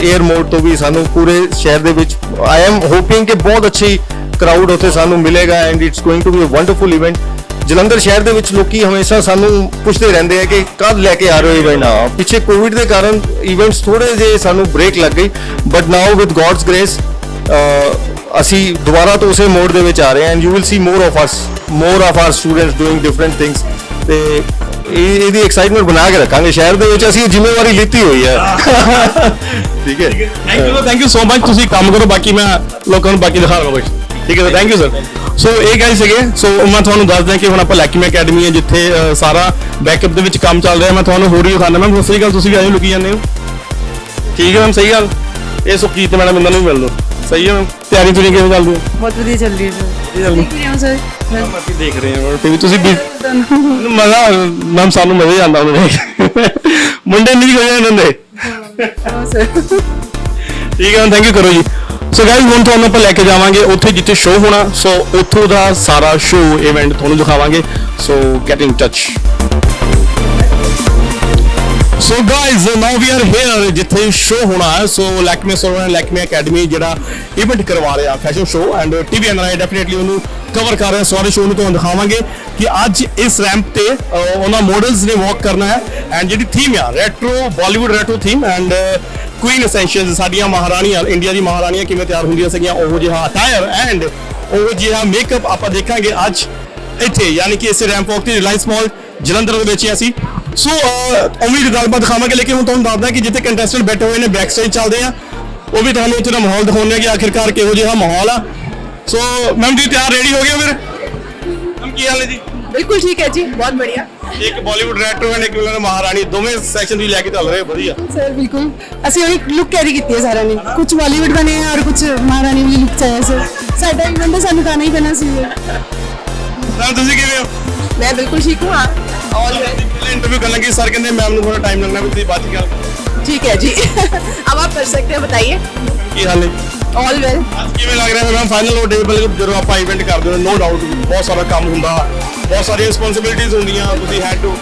에ਅਰ ਮੋਡ ਤੋਂ ਵੀ ਸਾਨੂੰ ਪੂਰੇ ਸ਼ਹਿਰ ਦੇ ਵਿੱਚ। ਆਈ ਐਮ ਹੋਪਿੰਗ ਕਿ ਬਹੁਤ ਅੱਛੀ ਕਰਾਊਡ ਉੱਥੇ ਸਾਨੂੰ ਮਿਲੇਗਾ and it's going to be a wonderful event. Jalandhar ਸ਼ਹਿਰ ਦੇ ਵਿੱਚ ਲੋਕੀ ਹਮੇਸ਼ਾ ਸਾਨੂੰ ਪੁੱਛਦੇ ਰਹਿੰਦੇ ਆ ਕਿ ਕਦ ਲੈ ਕੇ ਆ ਰਹੇ ਹੋ ਇਵੈਂਟ। ਹਾਂ, ਪਿੱਛੇ ਕੋਵਿਡ ਦੇ ਕਾਰਨ ਇਵੈਂਟਸ ਥੋੜੇ ਜਿਹੇ ਸਾਨੂੰ ਬ੍ਰੇਕ ਲੱਗ ਗਈ, but now with God's grace ਅਸੀਂ ਦੁਬਾਰਾ ਤੋਂ ਉਸੇ ਮੋਡ ਦੇ ਵਿੱਚ ਆ ਰਹੇ ਹਾਂ and you will see more of R students doing different things. ਤੇ ਇਹਦੀ ਐਕਸਾਈਟਮੈਂਟ ਬਣਾ ਕੇ ਰੱਖਾਂਗੇ ਸ਼ਹਿਰ ਦੇ ਵਿੱਚ, ਅਸੀਂ ਜ਼ਿੰਮੇਵਾਰੀ ਲਿੱਤੀ ਹੋਈ ਹੈ। ਠੀਕ ਹੈ, ਥੈਂਕ ਯੂ ਸੋ ਮਚ। ਤੁਸੀਂ ਕੰਮ ਕਰੋ, ਬਾਕੀ ਮੈਂ ਲੋਕਾਂ ਨੂੰ ਬਾਕੀ ਦਿਖਾ ਲਵਾਂਗਾ ਕੁਝ। ਠੀਕ ਹੈ, ਥੈਂਕ ਯੂ ਸਰ। ਸੋ ਇਹ ਗਾਈਜ਼ ਸੀਗੇ। ਸੋ ਮੈਂ ਤੁਹਾਨੂੰ ਦੱਸ ਦਿਆਂ ਕਿ ਹੁਣ ਆਪਾਂ ਲੈਕਮੇ ਅਕੈਡਮੀ ਹੈ, ਜਿੱਥੇ ਸਾਰਾ ਬੈਕਅਪ ਦੇ ਵਿੱਚ ਕੰਮ ਚੱਲ ਰਿਹਾ। ਮੈਂ ਤੁਹਾਨੂੰ ਹੋਰ ਹੀ ਦਿਖਾਉਂਦਾ। ਮੈਮ ਸਤਿ ਸ੍ਰੀ ਅਕਾਲ, ਤੁਸੀਂ ਵੀ ਆਏ ਲੁਕੀ ਜਾਂਦੇ ਹੋ? ਠੀਕ ਹੈ ਮੈਮ, ਸਹੀ ਗੱਲ। ਇਹ ਸੁਖਜੀਤ ਮੈਡਮ ਇਹਨਾਂ ਨੂੰ ਵੀ ਮਿਲ ਲਓ। ਸਹੀ ਹੈ ਮੈਮ, ਤਿਆਰੀ ਤੁਰੀ ਕਿਵੇਂ ਚੱਲਦੀ ਹੈ? ਬਹੁਤ ਵਧੀਆ ਚੱਲ ਰਹੀ ਹੈ ਸਰ। ਦੇਖ ਰਹੇ ਹੋ ਸਰ, ਅਸੀਂ ਦੇਖ ਰਹੇ ਹਾਂ ਟੀਵੀ। ਤੁਸੀਂ ਮਜ਼ਾ ਮੈਮ, ਸਾਨੂੰ ਮਜ਼ਾ ਹੀ ਆਉਂਦਾ ਉਹਨੂੰ ਦੇਖ। ਮੁੰਡੇ ਨਹੀਂ ਕੋਈ ਇਹਨਾਂ ਦੇ। ਹਾਂ ਸਰ। ਠੀਕ ਹੈ, ਥੈਂਕ ਯੂ ਕਰੋ ਜੀ। ਸੋ ਗਾਇਜ਼ ਹੁਣ ਤੁਹਾਨੂੰ ਆਪਾਂ ਲੈ ਕੇ ਜਾਵਾਂਗੇ ਉੱਥੇ ਜਿੱਥੇ ਸ਼ੋਅ ਹੋਣਾ। ਸੋ ਉੱਥੋਂ ਦਾ ਸਾਰਾ ਸ਼ੋਅ ਇਵੈਂਟ ਤੁਹਾਨੂੰ ਦਿਖਾਵਾਂਗੇ। So get in touch. So guys now we are here ਜਿੱਥੇ ਸ਼ੋਅ ਹੋਣਾ ਹੈ। ਸੋ ਲੈਕਮੇ ਸੋਲਨ ਲੈਕਮੇ ਅਕੈਡਮੀ ਜਿਹੜਾ ਇਵੈਂਟ ਕਰਵਾ ਰਿਹਾ fashion show and TV NRI definitely ਉਹਨੂੰ ਕਵਰ ਕਰ ਰਿਹਾ। ਸਾਰੇ ਸ਼ੋਅ ਨੂੰ ਤੁਹਾਨੂੰ ਦਿਖਾਵਾਂਗੇ ਕਿ ਅੱਜ ਇਸ ਰੈਂਪ ਤੇ ਉਹਨਾਂ ਮਾਡਲਸ ਨੇ ਵਾਕ ਕਰਨਾ ਹੈ ਐਂਡ ਜਿਹੜੀ ਥੀਮ ਆ retro, Bollywood retro theme and queen essentials, ਸਾਡੀਆਂ ਮਹਾਰਾਣੀਆਂ, ਇੰਡੀਆ ਦੀ ਮਹਾਰਾਣੀਆਂ ਕਿਵੇਂ ਤਿਆਰ ਹੁੰਦੀਆਂ ਸੀਗੀਆਂ, ਉਹ ਜਿਹਾ ਅਟਾਇਰ ਐਂਡ ਉਹ ਜਿਹਾ ਮੇਕਅਪ ਆਪਾਂ ਦੇਖਾਂਗੇ ਅੱਜ ਇੱਥੇ ਯਾਨੀ ਕਿ ਇਸੇ ਰੈਂਪ ਵਾਕ ਤੇ ਰਿਲਾਇੰਸ ਮਾਲ ਜਲੰਧਰ ਦੇ ਵਿੱਚ ਹੀ ਅਸੀਂ ਸੋ ਉਮੀਦ ਗੱਲਬਾਤ ਦਿਖਾਵਾਂਗੇ ਲੇਕਿਨ ਹੁਣ ਤੁਹਾਨੂੰ ਦੱਸਦਾ ਕਿ ਜਿੱਥੇ ਕੰਟੈਸਟੈਂਟ ਬੈਠੇ ਹੋਏ ਨੇ ਬੈਕ ਸਟੇਜ ਚੱਲਦੇ ਆ ਉਹ ਵੀ ਤੁਹਾਨੂੰ ਉੱਥੇ ਦਾ ਮਾਹੌਲ ਦਿਖਾਉਂਦੇ ਆ ਕਿ ਆਖਿਰਕਾਰ ਕਿਹੋ ਜਿਹਾ ਮਾਹੌਲ ਆ ਸੋ ਮੈਮ ਜੀ ਤਿਆਰ ਰੈਡੀ ਹੋ ਗਏ ਹੋ ਫਿਰ ਮੈਮ ਕੀ ਹਾਲ ਹੈ ਜੀ बिल्कुल ठीक है जी बहुत बढ़िया ਇੱਕ ਬਾਲੀਵੁੱਡ ਰੈਟਰੋ ਐਂਡ ਇੱਕ ਵਿਲਨ ਮਹਾਰਾਣੀ ਦੋਵੇਂ ਸੈਕਸ਼ਨ ਵੀ ਲੈ ਕੇ ਚੱਲ ਰਹੇ ਵਧੀਆ सर बिल्कुल ਅਸੀਂ ਉਹੀ ਲੁੱਕ ਕੈਰੀ ਕੀਤੀ ਹੈ ਸਾਰਿਆਂ ਨੇ ਕੁਝ ਬਾਲੀਵੁੱਡ ਬਣੇ ਆ ਔਰ ਕੁਝ ਮਹਾਰਾਣੀ ਵਾਲੀ ਲੁੱਕ ਚਾਹੀਏ ਸਰ ਸਾਡਾ ਇਵੈਂਟ ਤਾਂ ਸਾਨੂੰ ਗਾਣਾ ਹੀ ਪੈਣਾ ਸੀ ਮੈਮ ਤੁਸੀਂ ਕਿਵੇਂ ਹੋ ਮੈਂ ਬਿਲकुल ठीक हूँ हाँ ऑल वेल ਪਹਿਲੇ ਇੰਟਰਵਿਊ ਕਰਨ ਲੱਗੇ ਸਰ ਕਹਿੰਦੇ ਮੈਮ ਨੂੰ ਥੋੜਾ ਟਾਈਮ ਲੱਗਣਾ ਵੀ ਤੁਸੀਂ ਬਾਅਦ ਚ ਗੱਲ ठीक है जी अब आप कर सकते हैं बताइए ਕੀ ਹਾਲ ਹੈ ऑल वेल ਅੱਜ ਕਿਵੇਂ ਲੱਗ ਰਿਹਾ ਹੈ ਮੈਮ ਫਾਈਨਲ ਉਹ ਡੇ ਜਦੋਂ ਆਪਾਂ ਇਵੈਂਟ ਕਰਦੇ ਹਾਂ ਨੋ ਡਾਊਟ ਬਹੁਤ ਸਾਰਾ ਕੰਮ ਹੁੰਦਾ ਬਹੁਤ ਸਾਰੀਆਂ ਰਿਸਪੌਂਸਿਬਿਲਿਟੀਜ਼ ਹੁੰਦੀਆਂ ਤੁਸੀਂ ਹੈਡ ਟੂ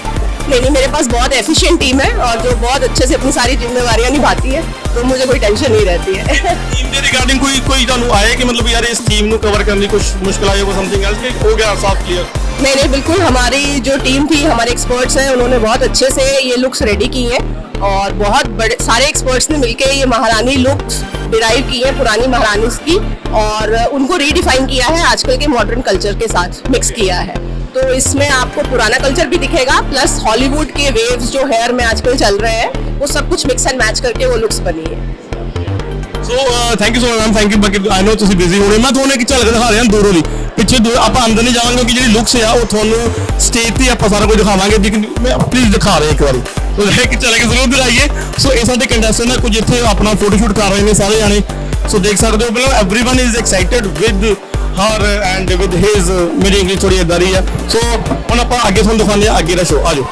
नहीं मेरे पास बहुत एफिशिएंट टीम है और जो बहुत अच्छे से अपनी सारी जिम्मेवारियां निभाती है तो मुझे कोई टेंशन नहीं रहती है ਟੀਮ ਦੇ ਰਿਗਾਰਡਿੰਗ ਕੋਈ ਤੁਹਾਨੂੰ ਆਇਆ ਕਿ ਮਤਲਬ ਯਾਰ ਇਸ ਟੀਮ ਨੂੰ ਕਵਰ ਕਰਨ ਲਈ ਕੁਝ ਮੁਸ਼ਕਲ ਆਈ ਕੋਈ ਸਮਥਿੰਗ ਐਲਸ ਕਿ ਹੋ ਗਿਆ ਸਾਫ ਕਲੀਅਰ नहीं बिल्कुल हमारी जो टीम थी हमारे एक्सपर्ट्स हैं उन्होंने बहुत अच्छे से ये लुक्स रेडी की हैं और बहुत बड़े सारे एक्सपर्ट्स ने मिलकर ये महारानी लुक्स डिराइव की हैं पुरानी महारानी की और उनको रीडिफाइन किया है आजकल के मॉडर्न कल्चर के साथ मिक्स किया है तो इसमें आपको पुराना कल्चर भी दिखेगा प्लस हॉलीवुड के वेव्स जो हेयर में आजकल चल रहे हैं वो सब कुछ मिक्स एंड मैच करके वो लुक्स बनी है so thank you so much ma'am thank you ਬਾਕੀ ਆਈ ਨੋ ਤੁਸੀਂ ਬਿਜ਼ੀ ਹੋਣੇ ਮੈਂ ਤੁਹਾਨੂੰ ਇੱਕ ਝਲਕ ਦਿਖਾ ਰਿਹਾ ਦੂਰੋਂ ਦੀ ਪਿੱਛੇ ਆਪਾਂ ਅੰਦਰ ਨਹੀਂ ਜਾਵਾਂਗੇ ਕਿ ਜਿਹੜੀ ਲੁੱਕਸ ਆ ਉਹ ਤੁਹਾਨੂੰ ਸਟੇਜ ਤੇ ਆਪਾਂ ਸਾਰਾ ਕੁਝ ਦਿਖਾਵਾਂਗੇ ਲੇਕਿਨ ਮੈਂ ਪਲੀਜ਼ ਦਿਖਾ ਰਿਹਾ ਇੱਕ ਵਾਰੀ ਸੋ ਇੱਕ ਝਲਕ ਜ਼ਰੂਰ ਦਿਖਾਈਏ ਸੋ ਇਹ ਸਾਡੇ ਕੰਟੈਸਟੈਂਟ ਆ ਕੁਝ ਇੱਥੇ ਆਪਣਾ ਫੋਟੋ ਸ਼ੂਟ ਕਰ ਰਹੇ ਨੇ ਸਾਰੇ ਜਾਣੇ ਸੋ ਦੇਖ ਸਕਦੇ ਹੋ ਮਤਲਬ everyone is excited with her and with his ਮੇਰੀ ਇੰਗਲਿਸ਼ ਥੋੜੀ ਇਦਾਂ ਰਹੀ ਆ ਸੋ ਹੁਣ ਆਪਾਂ ਅੱਗੇ ਤੁਹਾਨੂੰ ਦਿਖਾਉਂਦੇ ਆ ਅੱਗੇ ਦਾ ਸ਼ੋਅ ਆਜੋ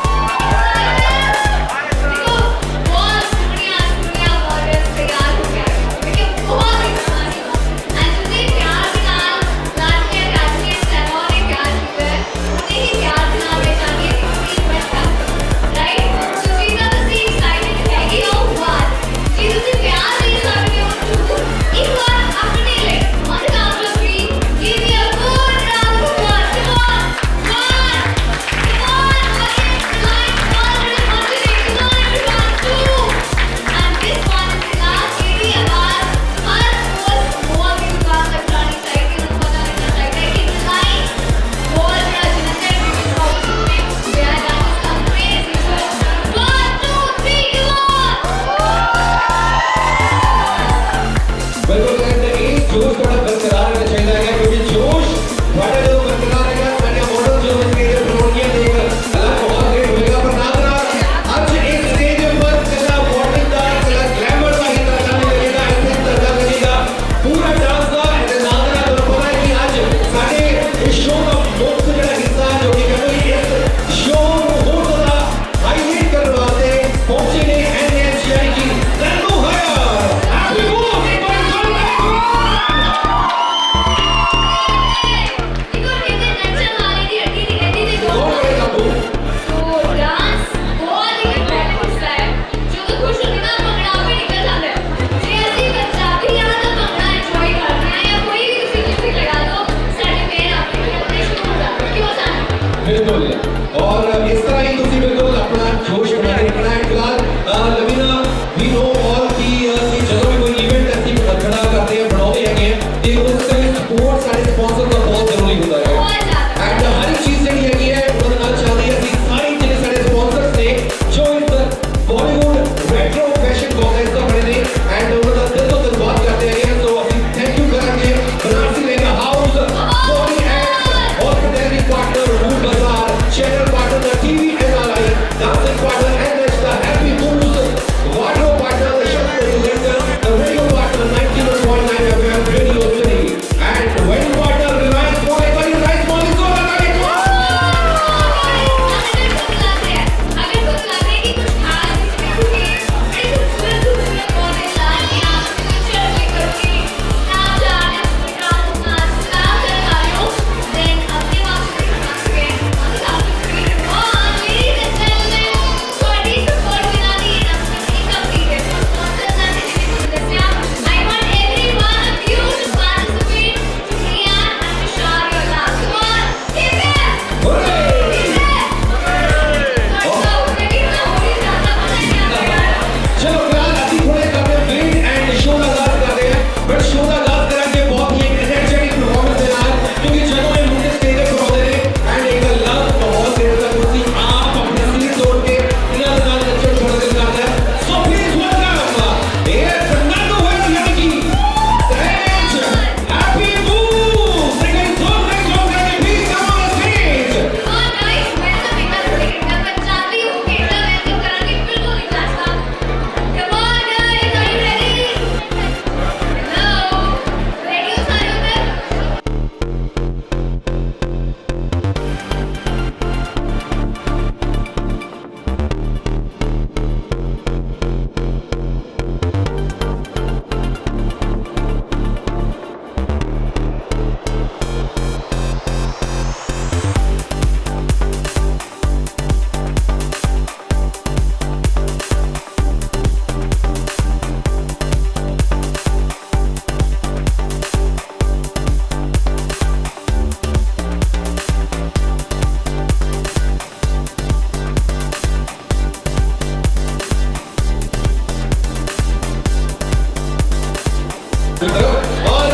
और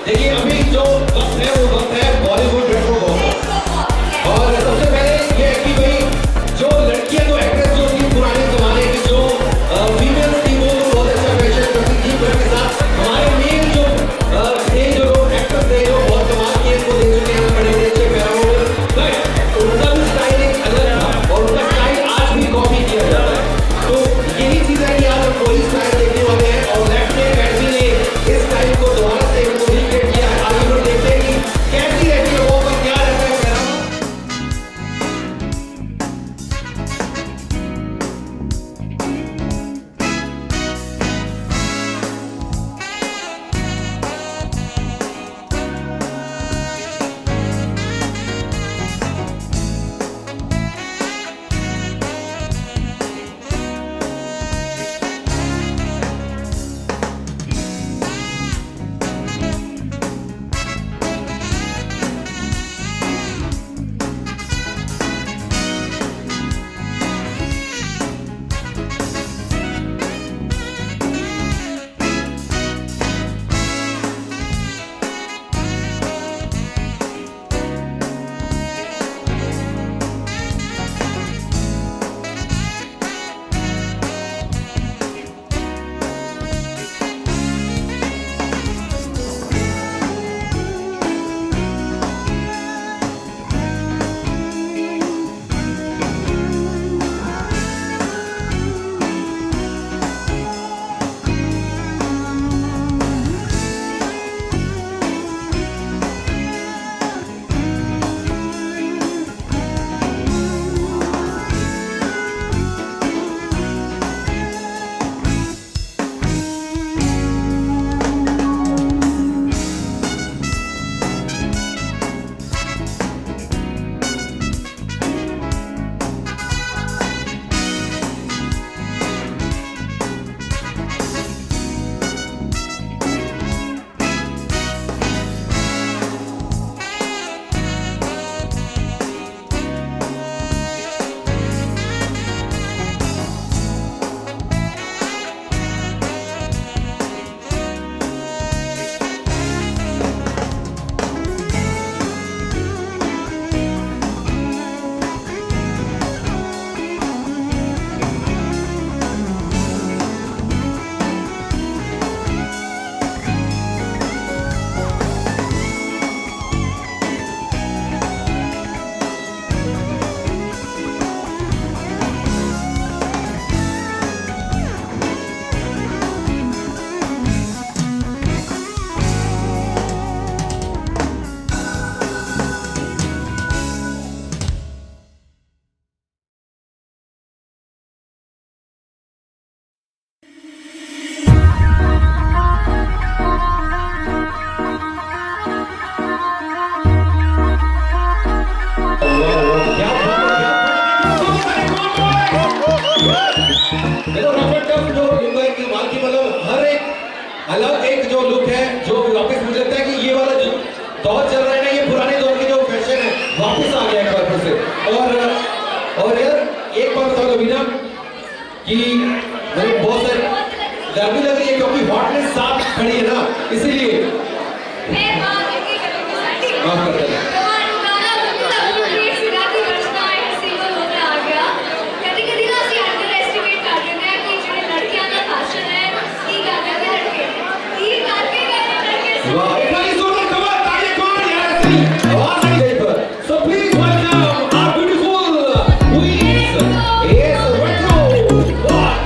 देखिए अभी जो वक्त है वो वक्त है बॉलीवुड रेट्रो वॉक का। और सबसे पहले ये है कि भाई जो लड़कियां जो एक्ट्रेस जो थी पुराने जमाने की जो फीमेल थी वो बहुत अच्छा फैशन करती थी, पर के साथ हमारे मेन जो थे जो एक्टर थे जो बहुत कमाल किए को देख चुके हैं बड़े बड़े अच्छे पैरों में, बट उनका भी स्टाइलिंग अलग था और उनका स्टाइल आज भी कॉपी किया जाता है। तो यही चीज है कि आज हम वही स्टाइल देखने वाले हैं और लैक्मे अकेडमी ने इस स्टाइल को दोबारा से रिक्रिएट किया है। आगे हम देखते हैं कि कैसी रहती है वो पर क्या रहता है पैरों में। अलग एक जो लुक है जो वापस मुझे लगता है कि ये वाला जो दौर चल रहा है ना ये पुराने दौर की जो फैशन है वापस आ गया एक बार फिर से। और यार एक बात बता दो बीना कि मेरे बहुत सारे गर्मी लग रही है क्योंकि हॉटनेस साथ खड़ी है ना इसीलिए माफ कर देना। So please welcome our beautiful queens, AS Retro Walk.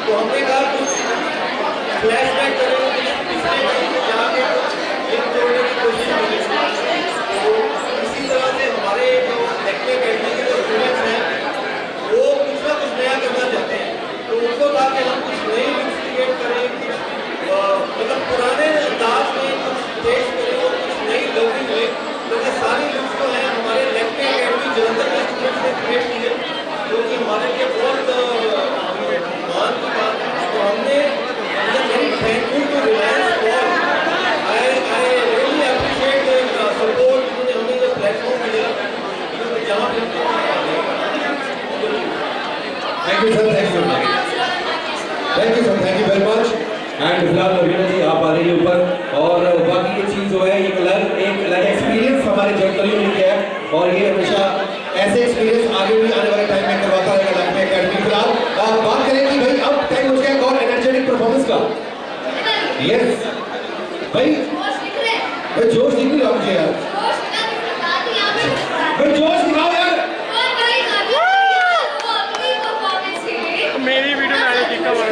तो हमने कहा कुछ फ्लैशबैक करेंगे पिछले टाइम में जाके एक जोड़ने की कोशिश करेंगे। तो इसी तरह से हमारे जो टेक्निकल अकेडमी के जो स्टूडेंट्स हैं वो कुछ ना कुछ नया करना चाहते हैं, तो उनको ताकि हम कुछ नई लुक्स क्रिएट करें, कुछ मतलब पुराने अंदाज में कुछ पेश करें और कुछ नई लर्निंग लें। तो ये सारी लुक्स जो हैं हमारे टेक्निकल अकेडमी जलंधर के स्टूडेंट्स ने क्रिएट की है, जो कि हमारे लिए बहुत मान की बात है। तो हमने very thankful to Reliance for I really appreciate the support जिन्होंने हमें ये प्लेटफॉर्म दिया जहाँ पे thank you sir, thank you very much. And फिलहाल रवीना जी आप आ रही है ऊपर, और बाकी ये चीज़ जो है एक अलग एक्सपीरियंस हमारे जलंधरियों ने किया है, और ये हमेशा ऐसे एक्सपीरियंस आगे भी आने वाले टाइम में करवाता रहेगा लक्ष्मी अकेडमी। फिलहाल बात करें कि भाई अब टाइम हो गया एक और एनर्जेटिक परफॉर्मेंस का। यस भाई जोश दिख रहा मुझे यार, भाई जोश दिखाओ यार। मेरी वीडियो में आने की खबर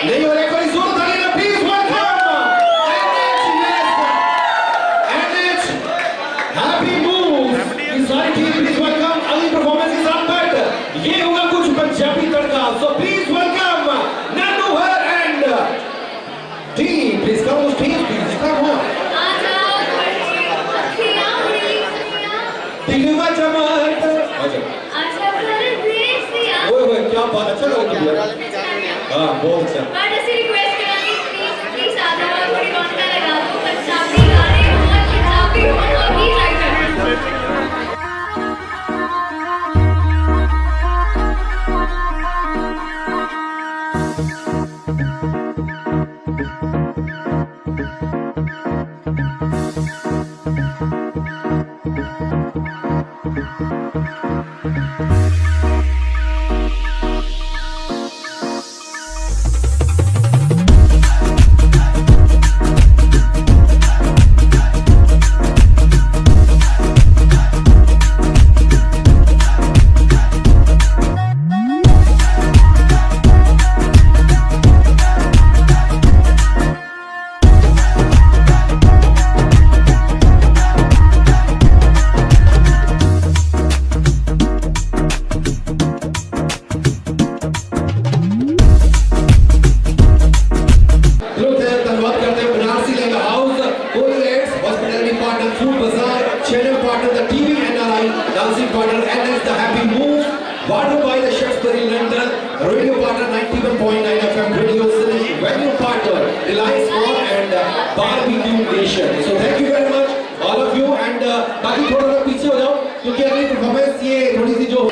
नहीं हो रहा, कोई जोर ताली ना please welcome NH happy move की सारी टीम, प्लीज वेलकम। अगली परफॉर्मेंस इज अप बट ये होगा कुछ पंजाबी तड़का, सो प्लीज वेलकम नन्नू हर एंड टीम, प्लीज कम उस टीम प्लीज कम ऑन दिलवा जमात। ओए क्या बात, अच्छा लगा किया। हाँ बहुत अच्छा। बाकी थोड़ा सा पीछे हो जाओ क्योंकि अगली परफॉर्मेंस ये थोड़ी सी जो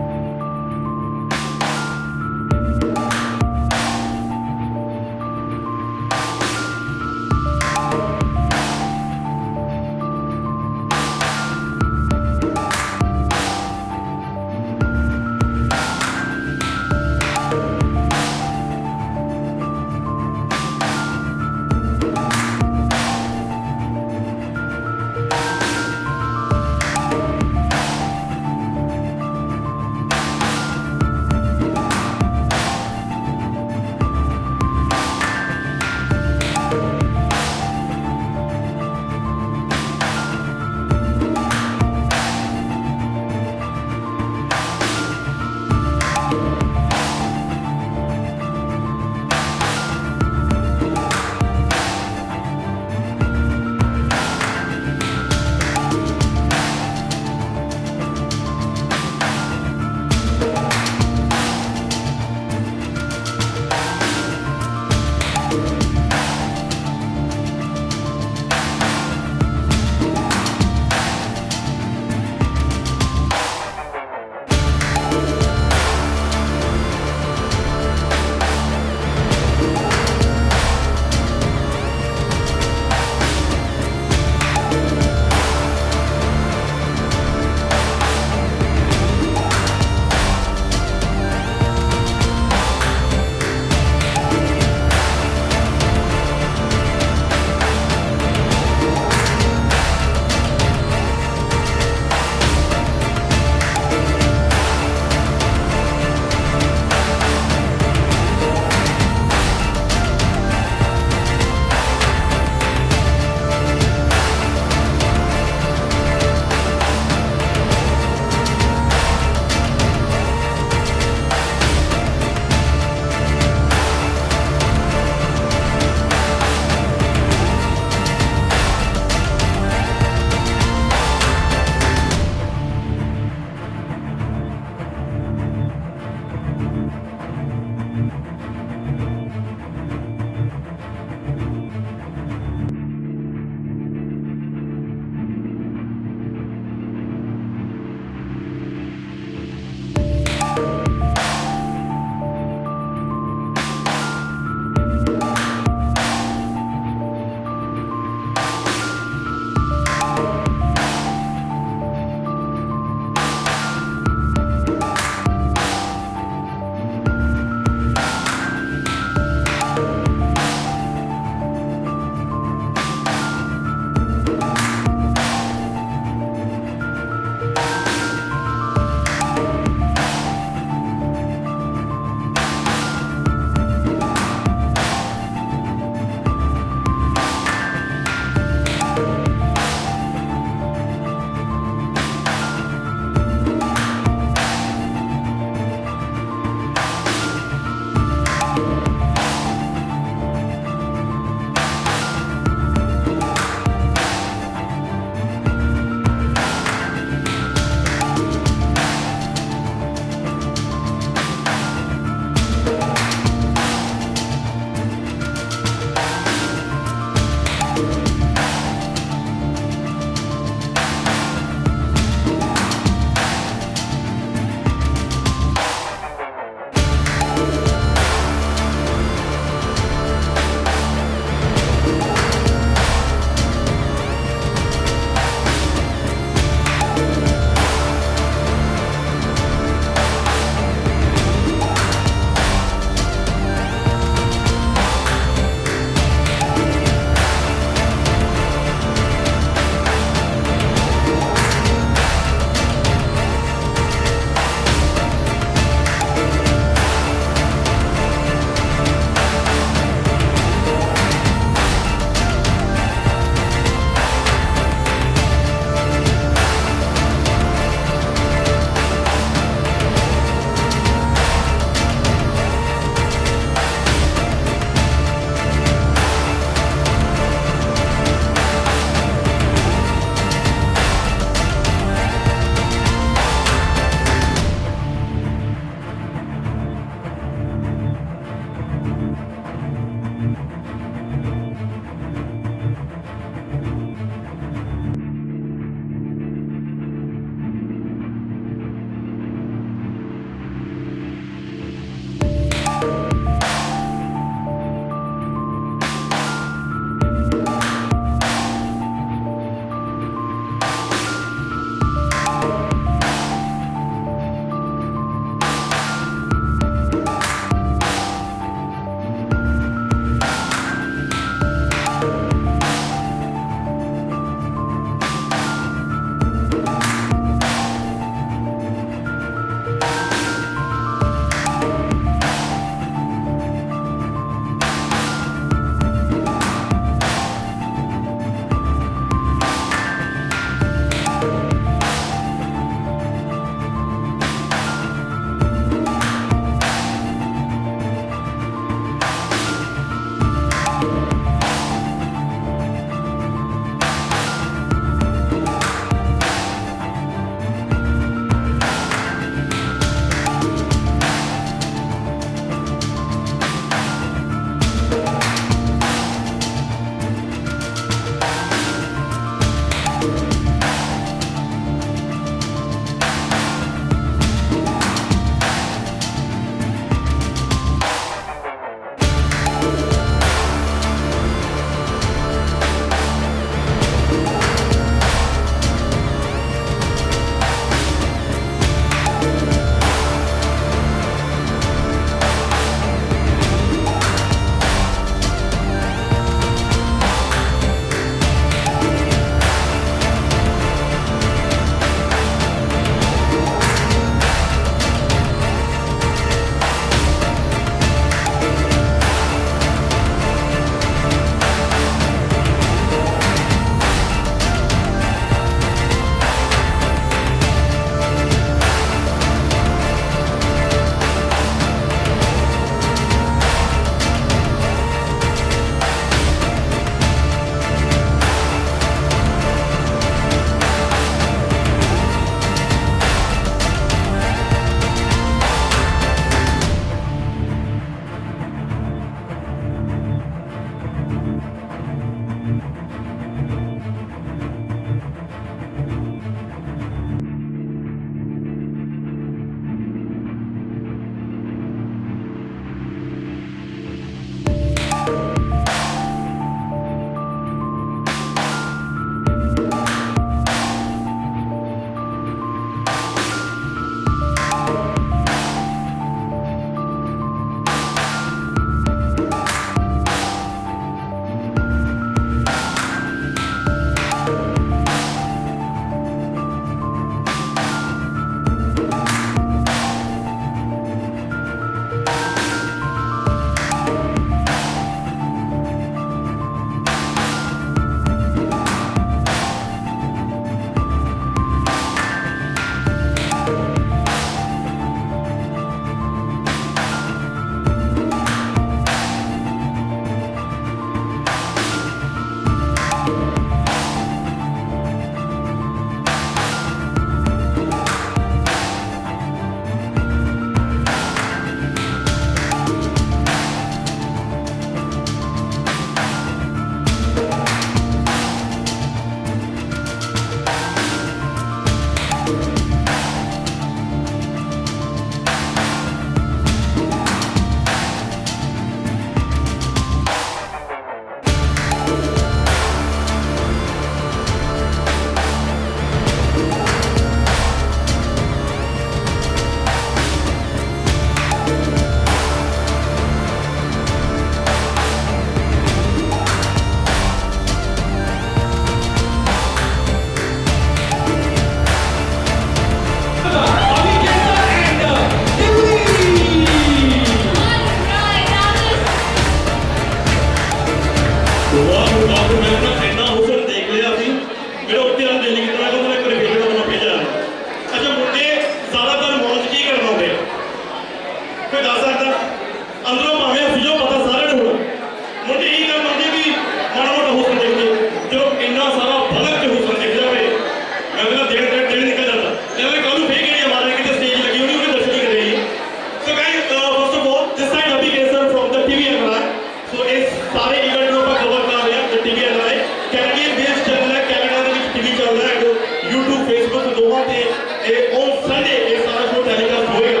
YouTube Facebook ਦੋਵਾਂ ਤੇ ਇਹ ਔਨ ਸੰਡੇ ਇਹ ਸਾਰਾ ਸ਼ੋਅ ਟੈਲੀਕਾਸਟ ਹੋਏਗਾ।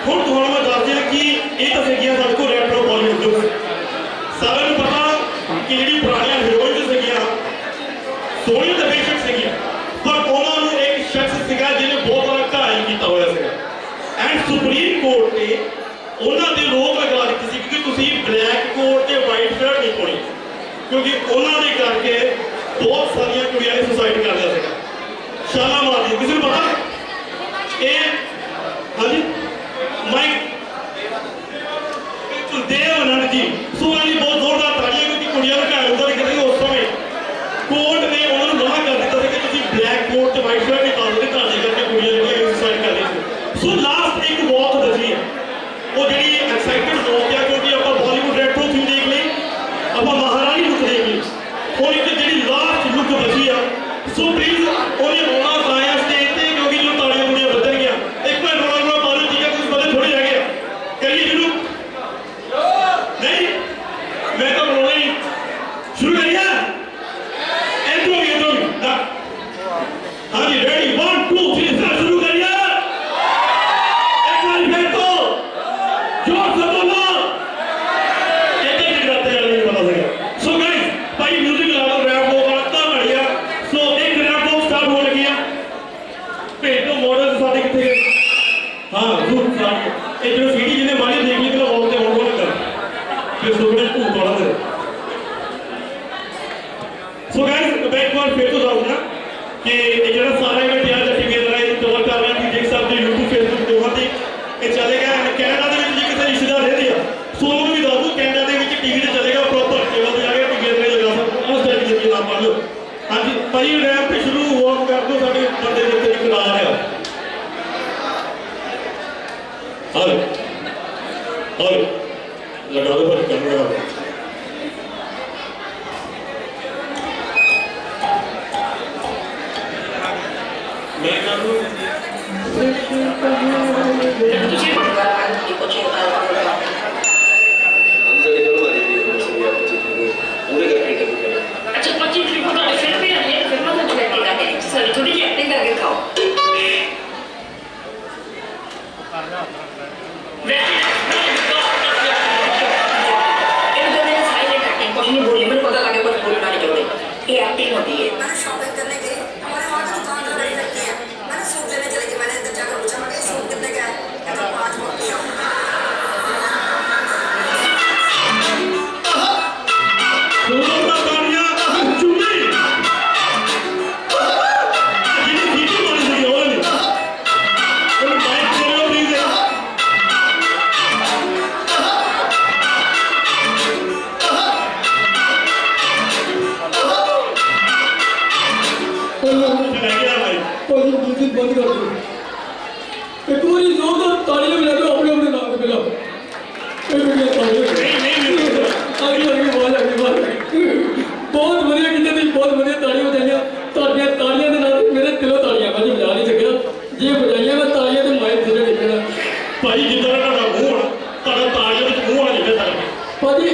ਹੁਣ ਤੁਹਾਨੂੰ ਮੈਂ ਦੱਸ ਦਿਆਂ ਕਿ ਇਹ ਤਾਂ ਸੀਗੀਆਂ ਸਾਡੇ ਕੋਲ ਰੈਟਰੋ ਬਾਲੀਵੁੱਡ ਲੁੱਕ। ਸਾਰਿਆਂ ਨੂੰ ਪਤਾ ਕਿ ਜਿਹੜੀ ਪੁਰਾਣੀਆਂ ਹੀਰੋਇਨਸ ਸੀਗੀਆਂ ਸੋਹਣੀਆਂ ਤਾਂ ਬੇਸ਼ੱਕ ਸੀਗੀਆਂ, ਪਰ ਉਹਨਾਂ ਨੂੰ ਇੱਕ ਸ਼ਖਸ ਸੀਗਾ ਜਿਹਨੇ ਬਹੁਤ ਬੜਾ ਘਾਇਲ ਕੀਤਾ ਹੋਇਆ ਸੀਗਾ। ਐਂਡ ਸੁਪਰੀਮ ਕੋਰਟ ਨੇ ਉਹਨਾਂ ਦੇ ਰੋਕ ਲਗਾ ਦਿੱਤੀ ਸੀ ਕਿ ਤੁਸੀਂ ਬਲੈਕ ਕੋਟ ਤੇ ਵਾਈਟ ਸ਼ਰਟ ਨਹੀਂ ਪਾਉਣੀ, ਕਿਉਂਕਿ ਉਹਨਾਂ ਦੇ ਕਰਕੇ ਬਹੁਤ ਸਾਰੀਆਂ ਕੁੜੀਆਂ ਨੇ ਸੁਸਾਈਡ ਕਰ ਲਿਆ ਸੀਗਾ। ਸ਼ਾਲਾ ਮਾਰਦੀ ਕਿਸੇ ਨੂੰ ਪਤਾ ਇਹ ਹਾਂਜੀ ਮਾਈਕ ਦੇਵ ਆਨੰਦ ਜੀ ਸੋਹਣੀ ਜੀ ਬਹੁਤ ਜ਼ੋਰਦਾਰ ਤਾੜੀਆਂ, ਕਿਉਂਕਿ ਕੁੜੀਆਂ ਨੂੰ ਘਰ ਅੰਦਰ ਕਰਦੇ ਉਸ ਸਮੇਂ ਕੋਰਟ ਨੇ ਉਹਨਾਂ ਨੂੰ ਮਨਾ ਕਰ ਦਿੱਤਾ ਸੀ ਕਿ ਤੁਸੀਂ ਬਲੈਕ ਕੋਟ ਤੇ ਵਾਈਟ ਸ਼ਰਟ ਨਹੀਂ ਪਾ ਸਕਦੇ, ਤੁਹਾਡੇ ਕਰਕੇ ਕੁੜੀਆਂ ਜਿਹੜੀਆਂ ਸੁਸਾਈਡ ਕਰ ਰਹੀਆਂ। ਸੋ ਲਾਸਟ ਇੱਕ ਵਾਕ ਬਚੀ ਹੈ, ਉਹ ਜਿਹੜੀ ਐਕਸਾਈਟਡ ਵਾਕ ਹੈ, ਕਿਉਂਕਿ ਆਪਾਂ ਬਾਲੀਵੁੱਡ ਰੈਟਰੋ ਥੀਮ ਦੇਖ ਲਈ, ਆਪਾਂ ਮਹਾਰਾਣੀ ਲੁੱਕ ਦੇਖ ਲਈ, ਹੁਣ ਇੱਕ ਜਿਹੜੀ ਲਾਸਟ ਲੁੱਕ ਬਚੀ ਆ। ਸੋ ਪਲੀਜ਼ ਉਹਨੇ ਆਉਣਾ ਪਾਇਆ ਸਟੇਜ ਤੇ, ਕਿਉਂਕਿ ਜੋ ਤਾੜੀਆਂ ਕੁੜੀਆਂ ਵੱਧਣ ਗਿਆ। ਇੱਕ ਮਿੰਟ ਰੋਣਾ ਪਾ ਲਓ, ਠੀਕ ਹੈ, ਕੁਝ ਬੰਦੇ ਥੋੜੇ ਰਹਿ ਗਏ ਕਰੀਏ ਜਿਹਨੂੰ ਨਹੀਂ ਮੈਂ ਤਾਂ ਬੋਲਣਾ ਹੀ ਸ਼ੁਰੂ ਕਰੀਏ ਇਧਰੋਂ ਹਾਂਜੀ ਰੈਡੀ 1 2 3 ਸ਼ੁਰੂ ਕਰੀਏ। ਇੱਕ ਵਾਰ ਫਿਰ ਤੋਂ जोर से बोलो एक एक गाते वाले नहीं बता सके। सो गाइस भाई म्यूजिक लगा दो, रैप हो बड़ा बढ़िया। सो एक रैप हो स्टार्ट हो लगी है, भेज दो मॉडल साथे किथे गए। हां जरूर स्टार्ट ये जो सीडी जिन्हें वाली देख ली तो वॉल पे ऑन कर फिर सुनने को थोड़ा दे। सो गाइस बैक बार फिर तो जाऊंगा कि ये जरा सारा इवेंट यार जैसे के तरह कवर कर रहे हैं, देख सकते हो YouTube Facebook दोनों ते ਇਹ ਚੱਲੇਗਾ। ਕੈਨੇਡਾ ਦੇ ਵਿੱਚ ਜੇ ਕਿਸੇ ਰਿਸ਼ਤੇਦਾਰ ਰਹਿੰਦੇ ਆ ਸੋ ਉਹਨੂੰ ਵੀ ਦੱਸ ਦਿਓ ਕੈਨੇਡਾ ਦੇ ਵਿੱਚ ਟੀਵੀ ਤੇ ਚੱਲੇਗਾ ਪ੍ਰੋਪਰ ਕੇਬਲ ਤੇ ਜਾ ਕੇ ਟੀਵੀ ਤੇ ਲਗਾ ਸਕੋ। ਉਸ ਟਾਈਮ ਦੇ ਨਾਮ ਪੜ ਲਓ। ਹਾਂਜੀ ਭਾਈ ਰੈਪ ਤੇ ਸ਼ੁਰੂ ਵਾਕ ਕਰ ਦਿਓ, ਸਾਡੇ ਬੰਦੇ ਦੇ ਉੱਤੇ ਇੱਕ ਲਾ ਰਿਹਾ ਹਾਲ ਲਗਾ ਦੋ ਪਰ ਕੈਮਰਾ ਮੈਂ ਕਰ ਦੂੰ अच्छा 25 तरीक को तो फिल्म भी आ रही है, फिल्म तो चलेगी ना मेरी सर थोड़ी सी एक्टिंग करके खाओ। कुछ नहीं बोली, मेरे पता लगे कुछ बोलना नहीं चाहते, ये एक्टिंग होती है। मैंने शॉपिंग करने गई, हमारे वहाँ तो दुकान तो बड़ी लगती है, मैंने सूट लेने चली गई, मैंने अंदर जाकर पूछा मैं सूट कितने का है, कहता 5 रुपये। बंद कर दो, एक बार जोरदार तालियां बजा दो अपने अपने नाम पे। मिला बहुत बढ़िया कितने भी बहुत बढ़िया तालियां बजाइया, तालियां के नाल मेरे दिलों तालियां मैं बजा नहीं सकिया, जे बजाइया मैं तालियां तो माइक से निकलना भाई जितना का मुंह ताड़ा तालियां ਵਿੱਚ ਮੂੰਹ ਆ ਜਾਂਦਾ ਸਾਡਾ ਭਾਜੀ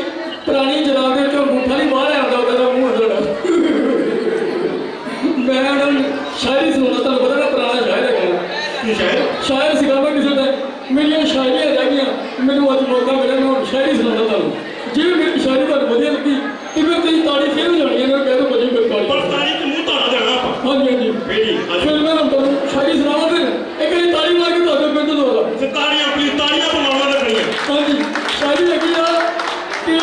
ਪੁਰਾਣੀ ਜਨਾਬ ਦੇ ਚੋਂ ਅੰਗੂਠਾ ਨਹੀਂ ਬਾਹਰ ਆਉਂਦਾ ਉਹਦਾ ਮੂੰਹ ਸਾਡਾ। ਮੈਂ ਉਹਨਾਂ ਸ਼ਾਇਰੀ ਸੁਣਾਉਣਾ, ਤੁਹਾਨੂੰ ਪਤਾ ਨਾ ਪੁਰਾਣਾ ਸ਼ਾਇਰ ਹੈ, ਸ਼ਾਇਰ ਸੀਗਾ ਮੈਂ ਕਿਸੇ ਦਾ, ਮੇਰੀਆਂ ਸ਼ਾਇਰੀਆਂ ਰਹਿ ਗਈਆਂ, ਮੈਨੂੰ ਅੱਜ ਮੌਕਾ ਮਿਲਿਆ ਮੈਂ ਸ਼ਾਇਰੀ ਸੁਣਾਉਣਾ ਤੁਹਾਨੂੰ। ਜੇ ਮੇਰੀ ਸ਼ਾਇਰੀ ਤੁਹਾਨੂੰ ਵਧੀਆ ਲੱਗੀ ਤੇ ਫਿਰ ਤੁਸੀਂ ਤਾੜੀ ਫੇਰ ਵਜਾਉਣੀ ਹੈ, ਮੈਂ ਕਹਿ ਦੋ ਵਜੇ ਕੋਈ ਤਾੜੀ, ਪਰ ਤਾੜੀ ਤੇ ਮੂੰਹ ਤਾੜਾ ਦੇਣਾ ਆਪਾਂ। ਹਾਂਜੀ ਹਾਂਜੀ ਫਿਰ ਮੈਂ ਤੁਹਾਨੂੰ ਸ਼ਾਇਰੀ ਸੁਣਾਵਾਂ, ਫਿਰ ਇੱਕ ਵਾਰੀ ਤਾੜੀ ਮਾਰ ਕੇ ਤੁਹਾਨੂੰ ਫਿਰ ਤੋਂ ਦੁਬਾਰਾ ਤਾੜੀਆਂ ਆਪਣੀ ਤਾੜੀਆਂ ਬਣਾਉਣਾ ਲੱਗਣੀਆਂ। ਹਾਂਜੀ ਸ਼ਾਇਰੀ ਲੱਗੀ ਆ ਕਿ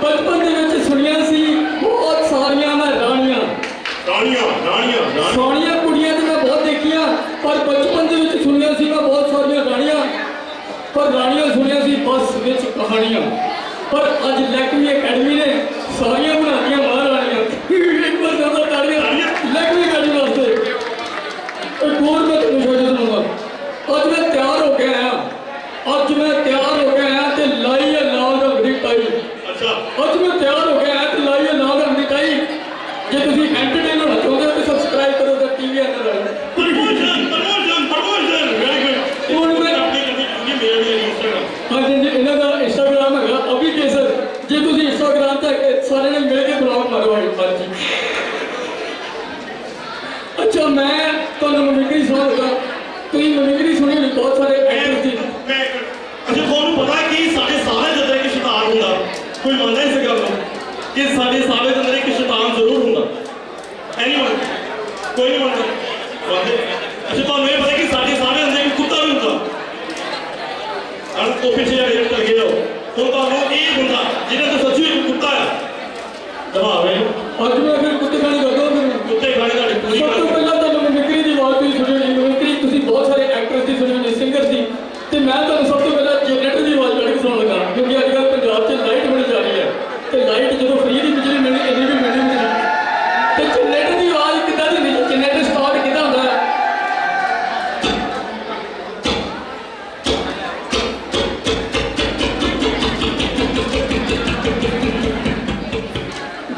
ਬਚਪਨ ਦੇ ਵਿੱਚ ਸੁਣੀਆਂ ਸੀ ਬਹੁਤ ਸਾਰੀਆਂ ਮੈਂ ਰਾਣੀਆਂ ਸੋਹਣੀਆਂ ਕੁੜੀਆਂ ਤੇ ਮੈਂ ਬਹੁਤ ਦੇਖੀਆਂ, ਪਰ ਬਚਪਨ ਦੇ ਵਿੱਚ ਸੁਣੀਆਂ ਸੀ ਮੈਂ ਬਹੁਤ ਸਾਰੀਆਂ ਰਾਣੀਆਂ, ਪਰ ਰਾਣੀਆਂ ਸੁਣੀਆਂ ਸੀ ਬੱਸ ਵਿੱਚ ਕਹਾਣੀਆਂ, ਪਰ ਅੱਜ ਲੈਕਮੀ ਅਕੈਡਮੀ ਨੇ ਸਾਰੀਆਂ ਬਣਾਈਆਂ ਮਹਾਰਾਣੀਆਂ। ਇੱਕ ਵਾਰ ਜ਼ਿਆਦਾ ਤਾੜੀਆਂ ਲੈਕਮੀ ਅਕੈਡਮੀ ਵਾਸਤੇ। ਇੱਕ ਹੋਰ ਮੈਂ ਤੁਹਾਨੂੰ ਸ਼ਾਇਰੀ ਸੁਣਾਉਂਗਾ। ਅੱਜ ਮੈਂ ਤਿਆਰ ਹੋ ਕੇ ਆਇਆ ਤੇ ਲਾਈ ਹੈ ਨਾਲ ਰੰਗ ਦੀ ਟਾਈ। ਅੱਜ ਮੈਂ ਤਿਆਰ ਹੋ ਕੇ ਆਇਆ ਤੇ ਲਾਈ ਹੈ ਨਾਲ ਰੰਗ ਦੀ ਟਾਈ। ਜੇ ਤੁਸੀਂ ਐਂਟਰਟੇਨ ਹੋਣਾ ਚਾਹੁੰਦੇ ਹੋ ਤਾਂ ਸਬਸਕ੍ਰਾਈਬ ਕਰੋ ਦਾ ਟੀਵੀ ਐਨਆਰ। ਹਾਂਜੀ ਇਹਨਾਂ ਦਾ ਇੰਸਟਾਗ੍ਰਾਮ ਹੈਗਾ ਅਭੀ ਕੇਸਰ, ਜੇ ਤੁਸੀਂ ਇੰਸਟਾਗ੍ਰਾਮ ਤੇ ਸਾਰਿਆਂ ਨੇ ਮਿਲ ਕੇ ਬਲੌਗ ਮਾਰੋ। ਹਾਂਜੀ ਅੱਛਾ ਮੈਂ ਤੁਹਾਨੂੰ ਮਿਮਿਕਰੀ ਸੁਣਾਉਂਗਾ। ਤੁਸੀਂ ਮਿਮਿਕਰੀ ਸੁਣੀ ਹੋਣੀ ਬਹੁਤ ਸਾਰੇ ਐਕਟਰ ਦੀ। ਅੱਛਾ ਤੁਹਾਨੂੰ ਪਤਾ ਕਿ ਸਾਡੇ ਸਾਰੇ ਦੇ ਅੰਦਰ ਇੱਕ ਸ਼ੈਤਾਨ ਹੁੰਦਾ, ਕੋਈ ਮੰਨਦਾ ਇਸ ਗੱਲ ਨੂੰ ਕਿ ਸਾਡੇ ਸਾਰੇ ਦੇ ਅੰਦਰ ਇੱਕ ਸ਼ੈਤਾਨ ਜ਼ਰੂਰ ਹੁੰਦਾ? ਐਨੀਵਨ ਕੋਈ ਨਹੀਂ ਮੰਨਦਾ? ਅੱਛਾ ਤੁਹਾਨੂੰ ਇਹ ਪਤਾ ਕਿ ਸਾਡੇ ਸਾਰੇ ਅੰਦਰ ਇੱਕ ਕੁੱਤਾ ਵੀ ਹੁੰਦਾ? ਅਣ ਤੋਂ ਪਿੱਛੇ ਜਿਹੜੇ ਚੱਲ ਗਏ ਹੋ ਹੁਣ ਤੁਹਾਨੂੰ ਇਹ ਬੰਦਾ ਜਿਹਨੇ ਤਾਂ ਸੱਚੀ ਇੱਕ ਕੁੱਤਾ ਹੈ ਦਬਾਵੇ ਅੱਜ ਮੈਂ ਫਿਰ ਕੁੱਤੇ ਖਾਣੀ ਕਰਦਾ ਫਿਰ ਕੁੱਤੇ ਖਾਣੇ ਤੁਹਾਡੀ ਪੂਰੀ ਸਭ ਤੋਂ ਪਹਿਲਾਂ ਤੁਹਾਨੂੰ ਮਿਮਿਕਰੀ ਦੀ ਆਵਾਜ਼ ਤੁਸੀਂ ਸੁਣੀ ਹੋਣੀ। ਮਿਮਿਕਰੀ ਤੁਸੀਂ ਬਹੁਤ ਸਾਰੇ ਐਕਟਰਸ ਦੀ ਸੁਣੀ ਹੋਣੀ, ਸਿੰਗਰ ਦੀ। ਤੇ ਮੈਂ ਤੁਹਾਨੂੰ ਸਭ ਤੋਂ ਪਹਿਲਾਂ ਜਨਰੇਟਰ ਦੀ ਆਵਾਜ਼ ਕੱਢ ਕੇ ਸੁਣਾਉਣ ਲੱਗਾ, ਕਿਉਂਕਿ ਅੱਜ ਕੱਲ੍ਹ ਪੰਜਾਬ 'ਚ ਲਾਈਟ ਬੜੀ ਜਾ ਰਹੀ ਹੈ ਤੇ ਲਾਈਟ ਜਦੋਂ ਫ੍ਰੀ ਦੀ ਬਿਜਲੀ ਮਿਲਣੀ ਇੰਨੀ ਵੀ ਮਿਲਣੀ ਨਹੀਂ। ਤੇ ਜਨਰੇਟਰ ਦੀ ਆਵਾਜ਼ ਕਿੱਦਾਂ ਦੀ ਹੁੰਦੀ ਹੈ? ਜਨਰੇਟਰ ਸਟਾਰਟ ਕਿੱਦਾਂ ਹੁੰਦਾ ਹੈ?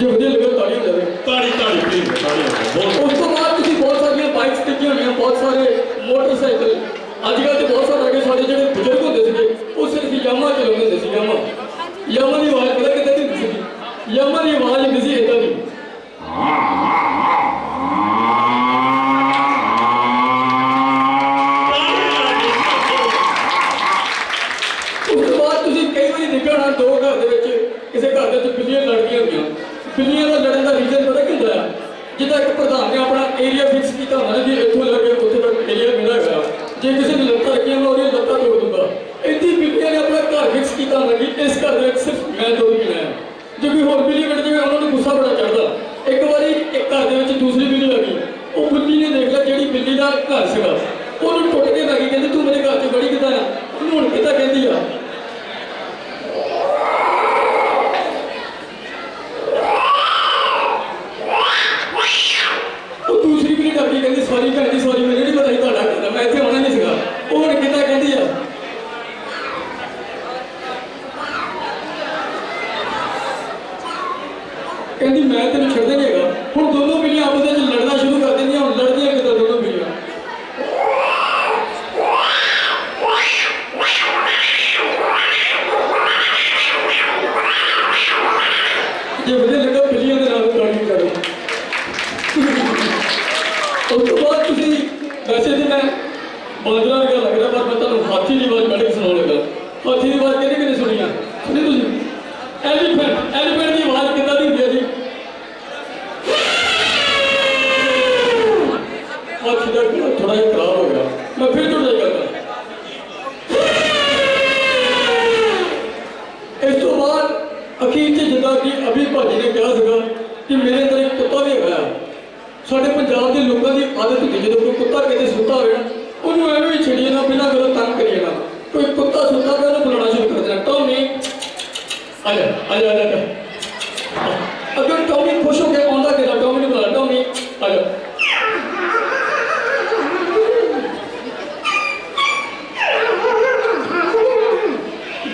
ਜੇ ਵਧੀਆ ਲੱਗੇ ਤਾੜੀ ਹੋ ਜਾਵੇ। ਤਾੜੀ ਤਾੜੀ ਪਲੀਜ਼ ਤਾੜੀ ਬਹੁਤ ਉਸ ਤੋਂ ਬਾਅਦ ਤੁਸੀਂ ਬਹੁਤ ਸਾਰੀਆਂ ਬਾਈਕਸ ਦੇਖੀਆਂ ਹੋਣੀਆਂ, ਬਹੁਤ ਸਾਰੇ ਮੋਟਰਸਾਈਕਲ। ਅੱਜ ਕੱਲ੍ਹ ਤੇ ਬਹੁਤ ਸਾਰੇ ਅੱਗੇ ਸਾਡੇ ਜਿਹੜੇ ਬਜ਼ੁਰਗ ਹੁੰਦੇ ਸੀਗੇ ਉਹ ਸਿਰਫ ਯਾਮਾ ਚਲਾਉਂਦੇ ਹੁੰਦੇ ਸੀ। ਯਾਮਾ ਦੀ ਆਵਾਜ਼ ਪਤਾ ਕਿੱਦਾਂ ਦੀ ਹੁੰਦੀ ਸੀਗੀ? ਯਾਮਾ ਦੀ ਆਵਾਜ਼ ਹੁੰਦੀ ਸੀ ਇੱਦਾਂ ਦੀ। ਉਸ ਤੋਂ ਬਾਅਦ ਤੁਸੀਂ ਕਈ ਵਾਰੀ ਦੇਖਿਆ ਹੋਣਾ ਦੋ ਘਰ ਦੇ ਵਿੱਚ, ਕਿਸੇ ਘਰ ਦੇ ਵਿੱਚ ਬਿੱਲੀਆਂ ਲੜਦੀਆਂ ਹੁੰਦੀਆਂ। ਬਿੱਲੀਆਂ ਦਾ ਲੜਨ ਦਾ ਰੀਜ਼ਨ ਪਤਾ ਕੀ ਹੁੰਦਾ ਹੈ? ਜਿੱਦਾਂ ਇੱਕ ਪ੍ਰਧਾਨ ਨੇ ਆਪਣਾ ਏਰੀਆ ਫਿਕਸ ਕੀਤਾ ਹੁੰਦਾ ਨਾ, ਜੀ ਇੱਥੋਂ ਲੈ ਕੇ ਉੱਥੇ ਤੱਕ ਏਰੀਆ ਮੇਰਾ ਹੈਗਾ, ਜੇ ਕਿਸੇ ਨੇ ਲੱਤਾਂ ਰੱਖੀਆਂ ਮੈਂ ਉਹਦੀਆਂ ਲੱਤਾਂ ਤੋੜ ਦੂੰਗਾ। ਇੱਥੇ ਬਿੱਲੀਆਂ ਨੇ ਆਪਣਾ ਘਰ ਫਿਕਸ ਕੀਤਾ ਹੁੰਦਾ ਕਿ ਇਸ ਘਰ ਦੇ ਵਿੱਚ ਸਿਰਫ ਮੈਂ ਦੋ ਹੀ ਜਣਾ ਹੈ। ਜੇ ਕੋਈ ਹੋਰ ਬਿੱਲੀ ਵੜ ਜਾਵੇ ਉਹਨਾਂ ਨੂੰ ਗੁੱਸਾ ਬੜਾ ਚੜਦਾ। ਇੱਕ ਵਾਰੀ ਇੱਕ ਘਰ ਦੇ ਵਿੱਚ ਦੂਸਰੀ ਬਿੱਲੀ ਆ ਗਈ, ਉਹ ਬਿੱਲੀ ਨੇ ਦੇਖ ਲਿਆ ਜਿਹੜੀ ਬਿੱਲੀ ਦਾ ਘਰ ਸੀਗਾ ਉਹਨੂੰ ਟੁੱਟ ਕੇ ਲੱਗੀ, ਕਹਿੰਦੀ ਤੂੰ ਮੇਰੇ ਘਰ 'ਚ ਬੜੀ ਕਿੱਦਾਂ ਆ? ਉਹਨੂੰ ਹੁਣ ਕਿੱਦਾਂ ਕਹਿੰਦੀ ਆ? ਉਹ ਦੂਸਰੀ ਵੀ ਕਰਦੀ, ਕਹਿੰਦੀ ਸੌਰੀ ਭੈਣ ਜੀ ਸੌਰੀ, ਮੈਨੂੰ ਨਹੀਂ ਪਤਾ ਸੀ ਤੁਹਾਡਾ ਘਰ, ਮੈਂ ਇੱਥੇ ਆਉਣਾ ਨਹੀਂ ਸੀਗਾ। ਉਹ ਹੁਣ ਕਿੱਦਾਂ ਕਹਿੰਦੀ ਆ? ਕਹਿੰਦੀ ਮੈਂ ਤੈਨੂੰ ਛੱਡਦਾ ਨਹੀਂ ਹੈਗਾ। ਹੁਣ ਦੋਨੋਂ ਬਿੱਲੀਆਂ ਆਪਸ ਵਿੱਚ ਲੜਨਾ ਸ਼ੁਰੂ ਕਰ ਦਿੰਦੀਆਂ। ਹੁਣ ਲੜਦੀਆਂ ਕਿੱਦਾਂ ਦੋਨੋਂ ਬਿੱਲੀਆਂ? ਜੇ ਵਧੀਆ ਲੱਗਾ ਬਿੱਲੀਆਂ ਦੇ ਨਾਲ ਤਾੜੀ ਕਰੋ। ਉਸ ਤੋਂ ਬਾਅਦ ਤੁਸੀਂ ਵੈਸੇ ਤੇ ਮੈਂ ਬਾਂਦਰਾਂ ਵਰਗਾ ਲੱਗ ਰਿਹਾ, ਪਰ ਮੈਂ ਤੁਹਾਨੂੰ ਹਾਥੀ ਦੀ ਆਵਾਜ਼ ਕੱਢ ਕੇ ਸੁਣਾਉਣ ਲੱਗਾ। ਹਾਥੀ ਦੀ ਆਵਾਜ਼ ਕਿਹਨੇ ਸੁਣੀਆਂ? ਸੁਣੀ ਤੁਸੀਂ? ਐਲੀਫੈਂਟ। ਐਲੀਫੈਂਟ ਦੀ ਆਵਾਜ਼ ਕਿੱਦਾਂ ਦੀ ਹੁੰਦੀ ਹੈ ਜੀ? ਹਾਥੀ ਦਾ ਗਲਾ ਥੋੜਾ ਜਿਹਾ ਖਰਾਬ ਹੋ ਗਿਆ, ਮੈਂ ਫਿਰ ਤੋਂ ਟਰਾਈ ਕਰਦਾ। ਇਸ ਤੋਂ ਬਾਅਦ ਅਖੀਰ 'ਚ ਜਿੱਦਾਂ ਕਿ ਅਭੀ ਭਾਜੀ ਨੇ ਕਿਹਾ ਸੀਗਾ ਕਿ ਮੇਰੇ ਅੰਦਰ ਇੱਕ ਕੁੱਤਾ ਵੀ ਹੈਗਾ। ਸਾਡੇ ਪੰਜਾਬ ਦੇ ਲੋਕਾਂ ਦੀ ਆਦਤ ਹੁੰਦੀ ਜਦੋਂ ਕੋਈ ਕੁੱਤਾ ਕਿਤੇ ਸੁੱਤਾ ਹੋਵੇ ਨਾ ਉਹਨੂੰ ਐਵੇਂ ਹੀ ਛੱਡੀਏ ਨਾ, ਬਿਨਾਂ ਗੱਲ ਤੰਗ ਕਰੀਏ ਨਾ। ਕੋਈ ਕੁੱਤਾ ਸੁੱਤਾ ਪਿਆ ਉਹਨੂੰ ਬੁਲਾਉਣਾ ਸ਼ੁਰੂ ਕਰ ਦੇਣਾ, ਟੌਮੀ ਆ ਜਾ ਆ ਜਾ ਆ ਜਾ। ਅਗਰ ਟੌਮੀ ਖੁਸ਼ ਹੋ ਕੇ ਆਉਂਦਾ ਕਿ ਟੌਮੀ ਨੂੰ ਬੁਲਾ, ਟੌਮੀ ਆ ਜਾ।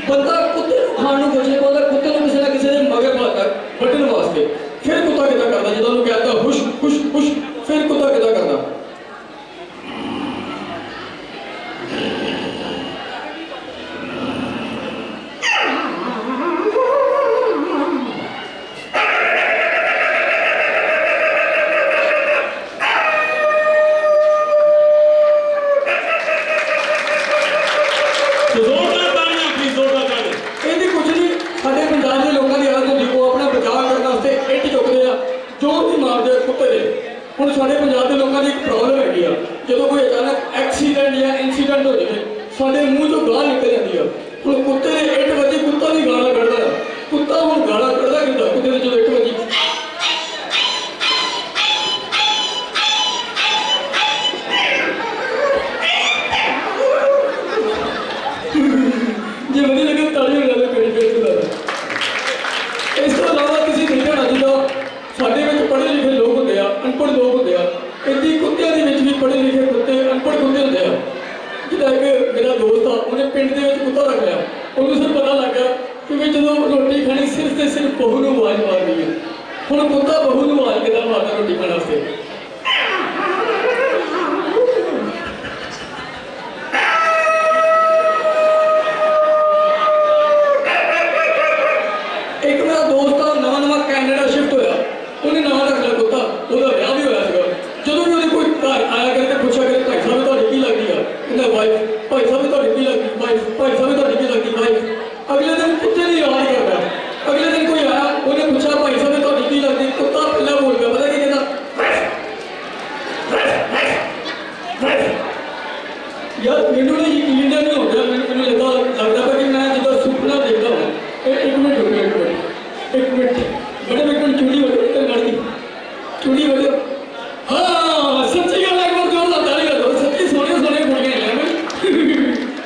ਬੰਦਾ ਕੁੱਤੇ ਨੂੰ ਖਾਣ ਨੂੰ ਪੁੱਛੇ, ਉਹਦਾ ਕੁੱਤੇ ਨੂੰ ਕਿਸੇ ਨਾ ਕਿਸੇ ਦੇ ਮਗਰ ਭਾਗਦਾ ਵੱਢਣ ਵਾਸਤੇ। ਫਿਰ ਕੁੱਤਾ ਕਿੱਦਾਂ ਕਰਦਾ? ਜਦੋਂ ਉਹਨੂੰ ਕਹਿੰਦਾ ਹੁਸ਼ ਹੁਸ਼ ਹੁਸ਼, ਫਿਰ ਕੁੱਤਾ ਕਿੱਦਾਂ ਕਰਦਾ? ਜ਼ੋਰਦਾਰ ਤਾੜੀਆਂ ਪਲੀਜ਼, ਜ਼ੋਰਦਾਰ ਤਾੜੀਆਂ। ਇਹਦੀ ਕੁਝ ਨਹੀਂ, ਸਾਡੇ ਪੰਜਾਬ ਦੇ ਲੋਕਾਂ ਦੀ ਆਦਤ ਹੁੰਦੀ, ਉਹ ਆਪਣਾ ਬਚਾਅ ਕਰਨ ਵਾਸਤੇ ਇੱਟ ਚੁੱਕਦੇ ਆ, ਜ਼ੋਰ ਦੀ ਮਾਰਦੇ ਆ ਕੁੱਤੇ ਦੇ। ਹੁਣ ਸਾਡੇ ਪੰਜਾਬ ਦੇ ਲੋਕਾਂ ਦੀ ਇੱਕ ਪ੍ਰੋਬਲਮ ਹੈਗੀ ਆ, ਜਦੋਂ ਕੋਈ ਅਚਾਨਕ ਐਕਸੀਡੈਂਟ ਜਾਂ ਇਨਸੀਡੈਂਟ ਹੋ ਜਾਵੇ ਸਾਡੇ ਮੂੰਹ ਚੋਂ ਗਾਲ ਨਿਕਲ ਜਾਂਦੀ ਆ। ਹੁਣ ਕੁੱਤੇ ਦੇ ਇੱਟ ਵੱਜੀ, ਕੁੱਤਾ ਵੀ ਗਾਲਾਂ ਕੱਢਦਾ ਆ। ਕੁੱਤਾ ਹੁਣ ਗਾਲਾਂ ਕੱਢਦਾ ਕਿੱਦਾਂ? ਕੁੱਤੇ ਦੇ ਜਦੋਂ ਇੱਟ ਵੱਜੀ ਜੇ ਵਧੀਆ ਲੱਗੇ ਤਾੜੀ ਹੋ ਜਾਵੇ ਮੇਰੀ ਬੇਇੱਜ਼ਤੀ ਦਾ। ਇਸ ਤੋਂ ਇਲਾਵਾ ਤੁਸੀਂ ਦੇਖਿਆ ਨਾ ਜਿੱਦਾਂ ਸਾਡੇ ਵਿੱਚ ਪੜ੍ਹੇ ਲਿਖੇ ਲੋਕ ਹੁੰਦੇ ਆ, ਅਨਪੜ੍ਹ ਲੋਕ ਹੁੰਦੇ ਆ, ਇੱਥੇ ਕੁੱਤਿਆਂ ਦੇ ਵਿੱਚ ਵੀ ਪੜ੍ਹੇ ਲਿਖੇ ਕੁੱਤੇ ਅਨਪੜ੍ਹ ਕੁੱਤੇ ਹੁੰਦੇ ਆ। ਜਿੱਦਾਂ ਇੱਕ ਮੇਰਾ ਦੋਸਤ ਆ, ਉਹਨੇ ਪਿੰਡ ਦੇ ਵਿੱਚ ਕੁੱਤਾ ਰੱਖ ਲਿਆ। ਉਹਨੂੰ ਸਿਰ ਪਤਾ ਲੱਗ ਗਿਆ ਕਿ ਵੀ ਜਦੋਂ ਰੋਟੀ ਖਾਣੀ ਸਿਰਫ ਤੇ ਸਿਰਫ ਬਹੂ ਨੂੰ ਆਵਾਜ਼ ਮਾਰਨੀ ਹੈ। ਹੁਣ ਕੁੱਤਾ ਬਹੂ ਨੂੰ ਆਵਾਜ਼ ਕਿੱਦਾਂ ਮਾਰਦਾ ਰੋਟੀ ਖਾਣ ਵਾਸਤੇ? ਇੱਕ ਮੇਰਾ ਦੋਸਤ ਆ, ਨਵਾਂ ਕੈਨੇਡਾ ਸ਼ਿਫਟ ਹੋਇਆ, ਉਹਨੇ ਨਾਮ ਰੱਖ ਲਿਆ ਕੁੱਤਾ। ਉਹਦਾ ਵਿਆਹ ਵੀ ਹੋਇਆ ਸੀਗਾ। ਜਦੋਂ ਵੀ ਉਹਦੀ ਕੋਈ यार मैंने ना यकीन नहीं होता, मैंने लगता था कि मैं जिदा सुपना देखता हूँ। एक मिनट रुको, एक मिनट बड़े बेटे चूड़ी बड़े लड़की चूड़ी बड़े हाँ सच्ची गल एक बार जोरदार ताली बजाओ, सच्ची सोने सोने कुड़ियां हैं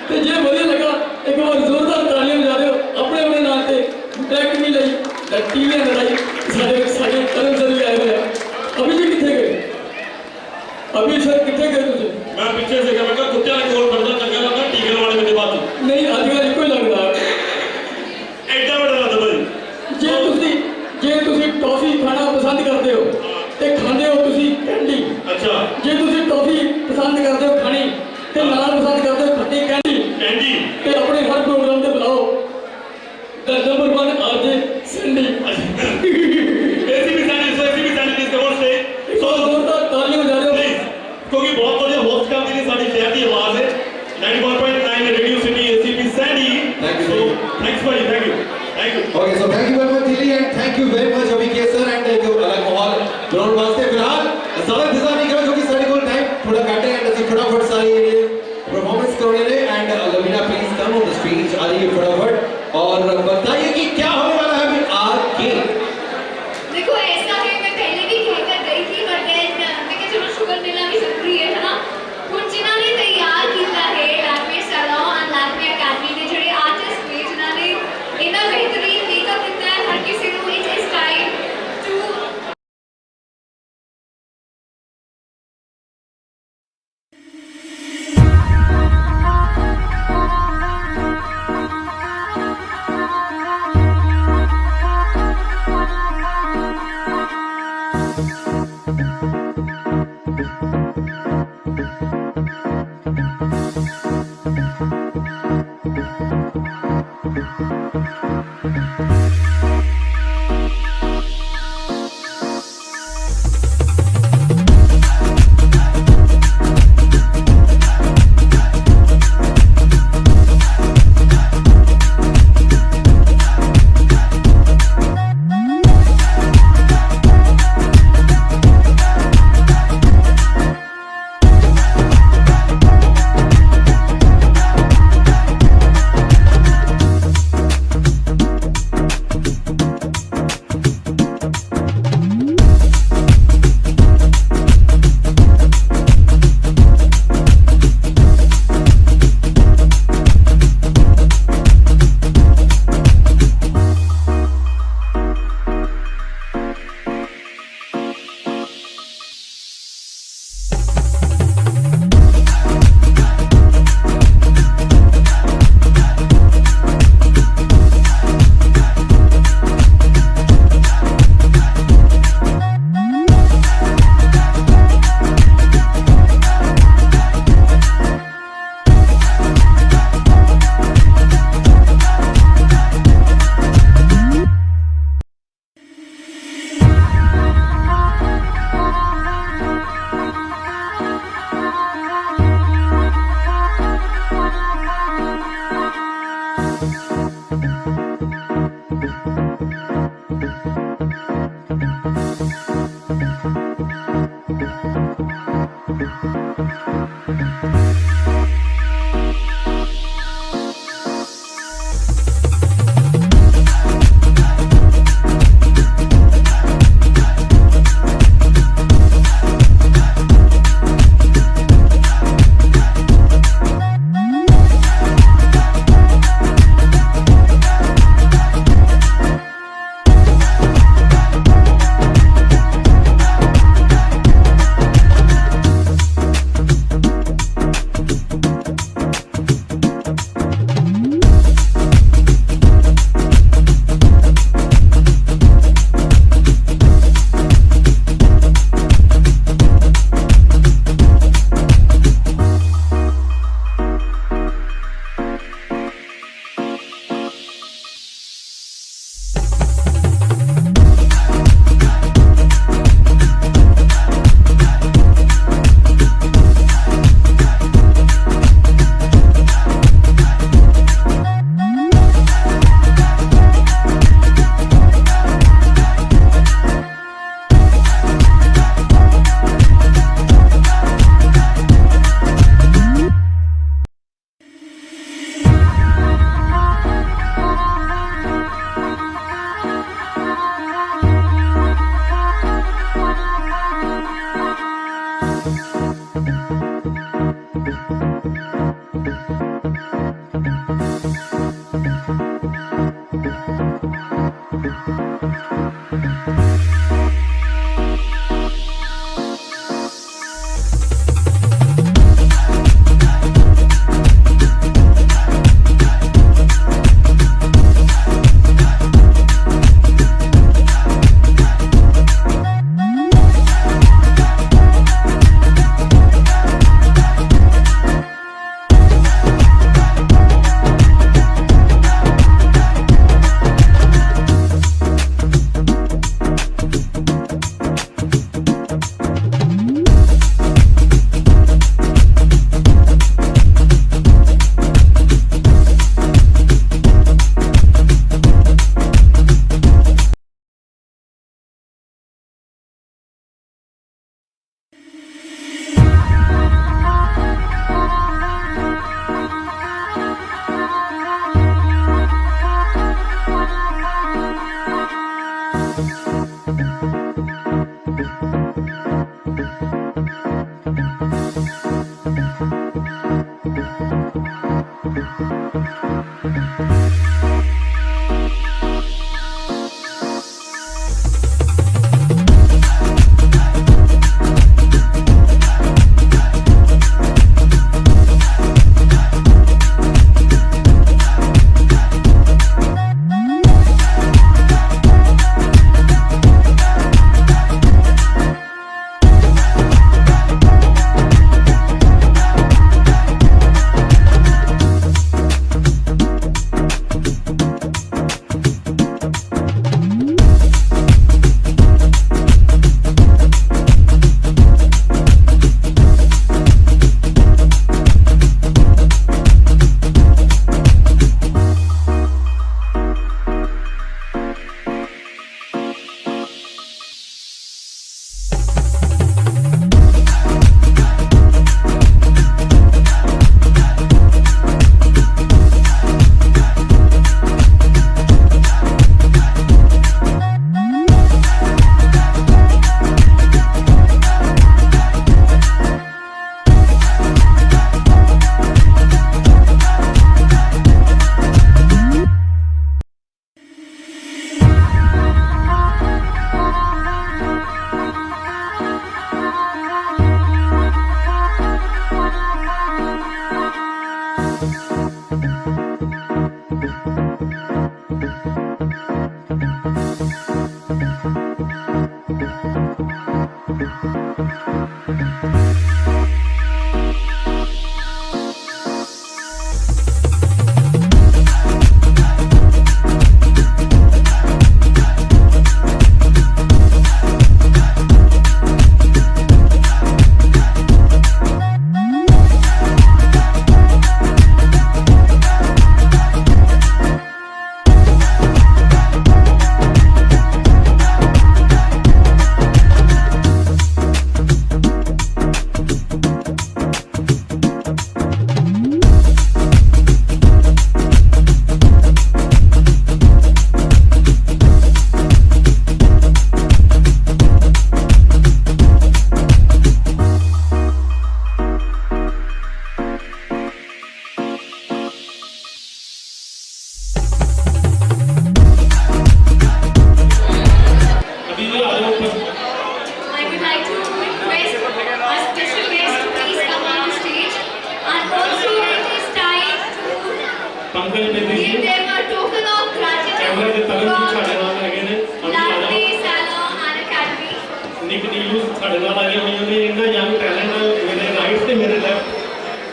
तो जे बढ़िया लगा एक बार जोरदार तालियां बजा दो अपने अपने नाम से। डायरेक्ट नहीं लाई टीवी लड़ाई सारे सारे कर्म चल आए हुए हैं। अभी जी कितने गए, अभी सर कितने गए तुझे? मैं पीछे से गया, मैं कहा कुत्ते वाले कोल करदा चंगा लगा, टीके वाले मेरे बात नहीं आजकल कोई लगता एडा बड़ा लगदा भाई। जे तुसी टॉफी खाना पसंद करते हो ते खांदे हो तुसी कैंडी। अच्छा जे तुसी टॉफी पसंद करते हो खानी ते नाल पसंद करते हो खट्टी कैंडी एंडी ते अपने हर प्रोग्राम ते बुलाओ द नंबर 1 आरजे सैंडी। ऐसी भी जाने इस कौन से सो जोरदार तालियां बजा रहे हो प्लीज, क्योंकि बहुत बढ़िया होस्ट काम दी साडी शहर की आवाज है 91.9 radio city ACP Sandy. Thank you, So, sir. thanks भाई, thank you Okay, so thank you very much, Dilly, and thank you very much, Abhikesh sir, and thank you, all broadcast से फिलहाल ज़्यादा इंतजार नहीं करो क्योंकि सारे को टाइम थोड़ा काटे हैं, ऐसे फटाफट सारी ये परफॉर्मेंस करने ले and Lavina please come on the stage, आ जाइए फटाफट और बताइए कि क्या होने वाला है अभी आगे। देखो ऐसा है, मैं पहले भी कहकर गई थी बट मैं कि चलो शुगर मिलना भी जरूरी है ना। ਹੁਣ ਜਿਨ੍ਹਾਂ ਨੇ ਤਿਆਰ ਕੀਤਾ ਹੈ ਲਾਕਮੇ ਸੈਲੂਨ ਐਂਡ ਲਾਕਮੇ ਅਕੈਡਮੀ ਦੇ ਜਿਹੜੇ ਆਰਟਿਸਟ ਨੇ ਜਿਨ੍ਹਾਂ ਨੇ ਇਹਨਾਂ ਬਿਹਤਰੀਨ ਮੇਕਅਪ ਦਿੱਤਾ ਹੈ ਹਰ ਕਿਸੇ ਨੂੰ ਇਸ ਟਾਈਮ ਟੂ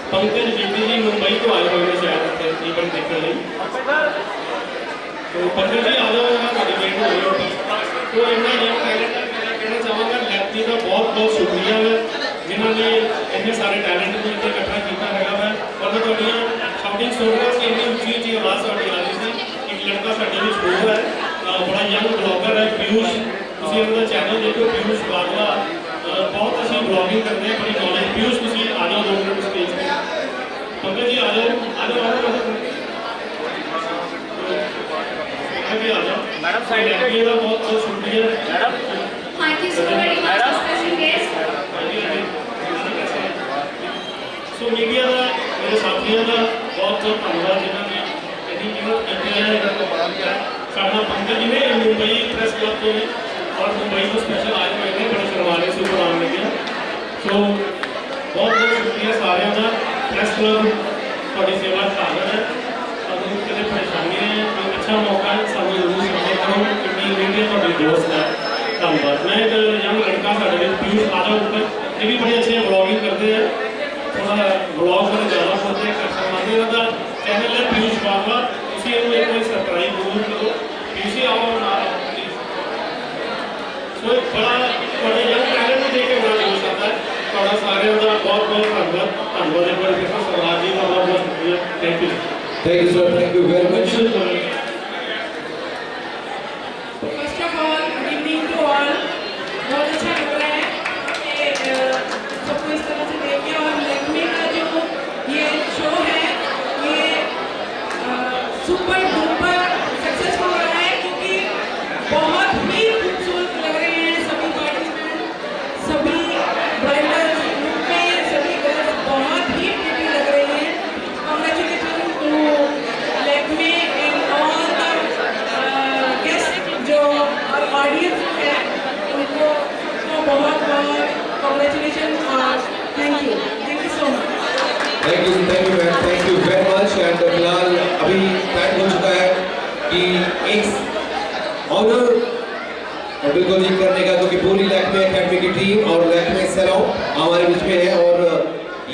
पंकज बीबी जी मुंबई तो आए हुए हैं शायद इवेंट देखने लिए तो पंकज जी आ जाओ वेट हो रही होगी तो इन्ना यंग टैलेंट कहना चाहूँगा लैब जी का बहुत बहुत शुक्रिया है जिन्होंने इतने सारे टैलेंट को इतना इकट्ठा किया है और थोड़िया शाउटिंग सुनकर कि इतनी उची उची आवाज़ साड़ी आ रही थी एक लड़का साढ़े में हो है बड़ा यंग ब्लॉगर है पीयूष तुम उनका चैनल देखो पीयूष बारवा बहुत अच्छी ब्लॉगिंग करते हैं बड़ी नॉलेज पीयूष तुम आ जाओ 2 मिनट स्टेज पर पंकज जी आ जाओ मैडम साइड का बहुत बहुत शुक्रिया madam thank you so very much special guest so media ਦਾ ਮੇਰੇ ਸਾਥੀਆਂ ਦਾ ਬਹੁਤ ਬਹੁਤ ਧੰਨਵਾਦ ਜਿਨ੍ਹਾਂ ਨੇ ਇੰਨੀ ਕੀਮਤ ਕੀਤੀ ਹੈ ਇਹਨਾਂ ਤੋਂ ਬਾਅਦ ਹੈ ਸਾਡਾ ਪੰਕਜ ਜੀ ਨੇ ਮੁੰਬਈ ਪ੍ਰੈਸ ਕਲੱਬ ਤੋਂ ਨੇ ਔਰ ਮੁੰਬਈ ਤੋਂ ਸਪੈਸ਼ਲ ਆਏ ਹੋਏ ਨੇ ਬੜੇ ਸ਼ਰਮਾ ਰਹੇ ਸੀ ਉੱਪਰ ਆਉਣ ਲੱਗਿਆ ਸੋ ਬਹੁਤ ਬਹੁਤ ਸ਼ੁਕਰੀਆ ਸਾਰਿਆਂ ਦਾ ਪ੍ਰੈਸ ਕਲੱਬ ਤੁਹਾਡੀ ਸੇਵਾ ਚ ਹਾਜ਼ਰ ਹੈ ਤੁਹਾਨੂੰ ਕਿਤੇ ਪਰੇਸ਼ਾਨੀ ਹੈ ਕੋਈ ਅੱਛਾ ਮੌਕਾ ਹੈ ਸਾਨੂੰ ਜ਼ਰੂਰ ਸਾਹਮਣੇ ਕਰੋ ਕਿਉਂਕਿ ਮੀਡੀਆ ਤੁਹਾਡੀ ਦੋਸਤ ਹੈ ਧੰਨਵਾਦ ਮੈਂ ਇੱਕ ਯੰਗ ਲੜਕਾ ਸਾਡੇ ਵਿੱਚ ਪੀਯੂਸ਼ ਆਦਮ ਉੱਪਰ ਇਹ ਵੀ ਬੜੇ ਅੱਛੇ ਵਲੌਗਿੰਗ ਕਰਦੇ ਆ ਥੋੜਾ ਵਲੌਗ ਬੜੇ ਜ਼ਿਆਦਾ ਕਰਦੇ ਕਰ ਸਕਦੇ ਇਹਨਾਂ ਦਾ ਚੈਨਲ ਹੈ ਪੀਯੂਸ਼ ਬਾਵਾ ਤੁਸੀਂ ਇਹਨੂੰ ਇੱਕ ਵਾਰੀ ਸਬਸਕ੍ਰਾਈਬ ਜ਼ਰੂਰ ਕਰੋ ਪੀਯੂਸ਼ ਆਓ ਨਾਲ ਸੋ ਇੱਕ ਬੜਾ ਤੁਹਾਡੇ ਯੰਗ ਟੈਲੈਂਟ ਨੂੰ ਦੇਖ ਕੇ ਬੜਾ ਖੁਸ਼ ਹੁੰਦਾ ਹੈ ਤੁਹਾਡਾ ਸਾਰਿਆਂ ਦਾ ਬਹੁਤ ਬਹੁਤ ਧੰਨਵਾਦ ਇੱਕ ਵਾਰ ਫਿਰ ਤੋਂ ਸਰਦਾਰ ਜੀ ਦਾ ਬਹੁਤ ਬਹੁਤ ਸ਼ੁਕਰੀਆ thank you sir. Thank you very much. First of all good evening to all बहुत अच्छा लग रहा है कि सबको इस तरह से देख के और लैक्मे का जो ये शो है ये सुपर डुपर सक्सेसफुल रहा है क्योंकि बहुत ही खूबसूरत लग रहे हैं सभी पार्टिसिपेंट सभी ब्राइडल्स ग्रुप में सभी गर्ल्स बहुत ही प्रिटी लग रही हैं congratulation to Lakme and all the guest जो और ऑडियंस है उनको बहुत बहुत कॉन्ग्रेचुलेशन और thank you so much Thank you man. Thank you very much. And फिलहाल अभी टाइम हो चुका है कि एक ऑनर बिल्कुल जी करने का क्योंकि पूरी लैक्मे एकेडमी की टीम और लैक्मे सैलून हमारे बीच में है और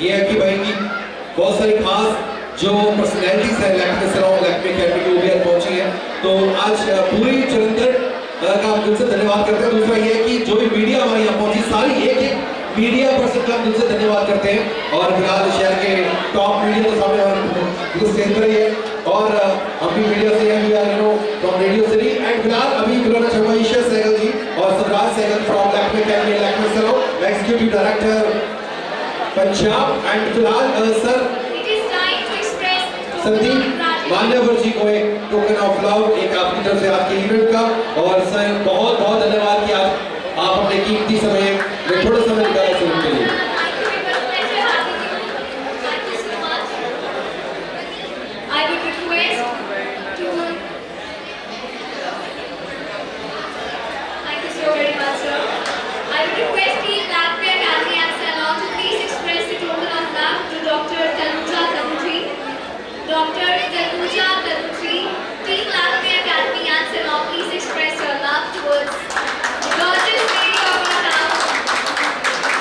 ये है कि भाई की बहुत सारी खास जो पर्सनैलिटीज है लैक्मे सैलून लैक्मे एकेडमी की वो भी आज पहुंची है तो आज पूरी जलंधर का हम दिल से धन्यवाद करते हैं दूसरा ये है कि जो भी मीडिया हमारे यहाँ पहुंची सारी एक मीडिया पर्सन का हम दिल से धन्यवाद करते हैं और फिलहाल शहर के टॉप मीडिया तो सामने हमारे स्टेज पर ही है और हम भी मीडिया से हैं we are you know from radio city and फिलहाल अभी बुलाना चाहूंगा ईश्वर सहगल जी और Savraj Sehgal from Lakme academy Lakme salon executive director Punjab and फिलहाल sir It is time to express total Sandeep gratitude. मान्यवर जी को एक टोकन ऑफ लव एक आपकी तरफ से आपके इवेंट का और सर बहुत बहुत धन्यवाद कि आप अपने कीमती समय में थोड़ा समय निकाला इस इवेंट के लिए I would request to thank you so very much, sir. I would request Team Lacme Academy and Salon to please express the token of love to Dr. Tanuja Tanutri. Dr. Tanuja Tanutri, Team Lacme Academy and Salon, please express your love towards the gorgeous lady of our town.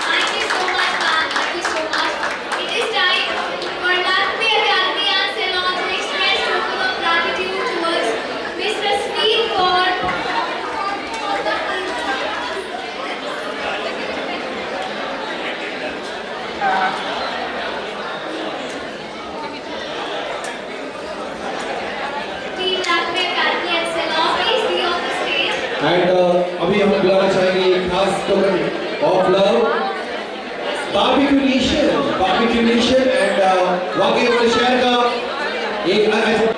Thank you so much, ma'am. Thank you so much. It is time for Lacme Academy and Salon to express token of gratitude towards Mr. Steve Ford. Team Lacme Academy and Salon, please be on the stage. And अभी हम बुलाना चाहेंगे एक खास token of love Barbeque Nation and वाकई हमारे शहर का एक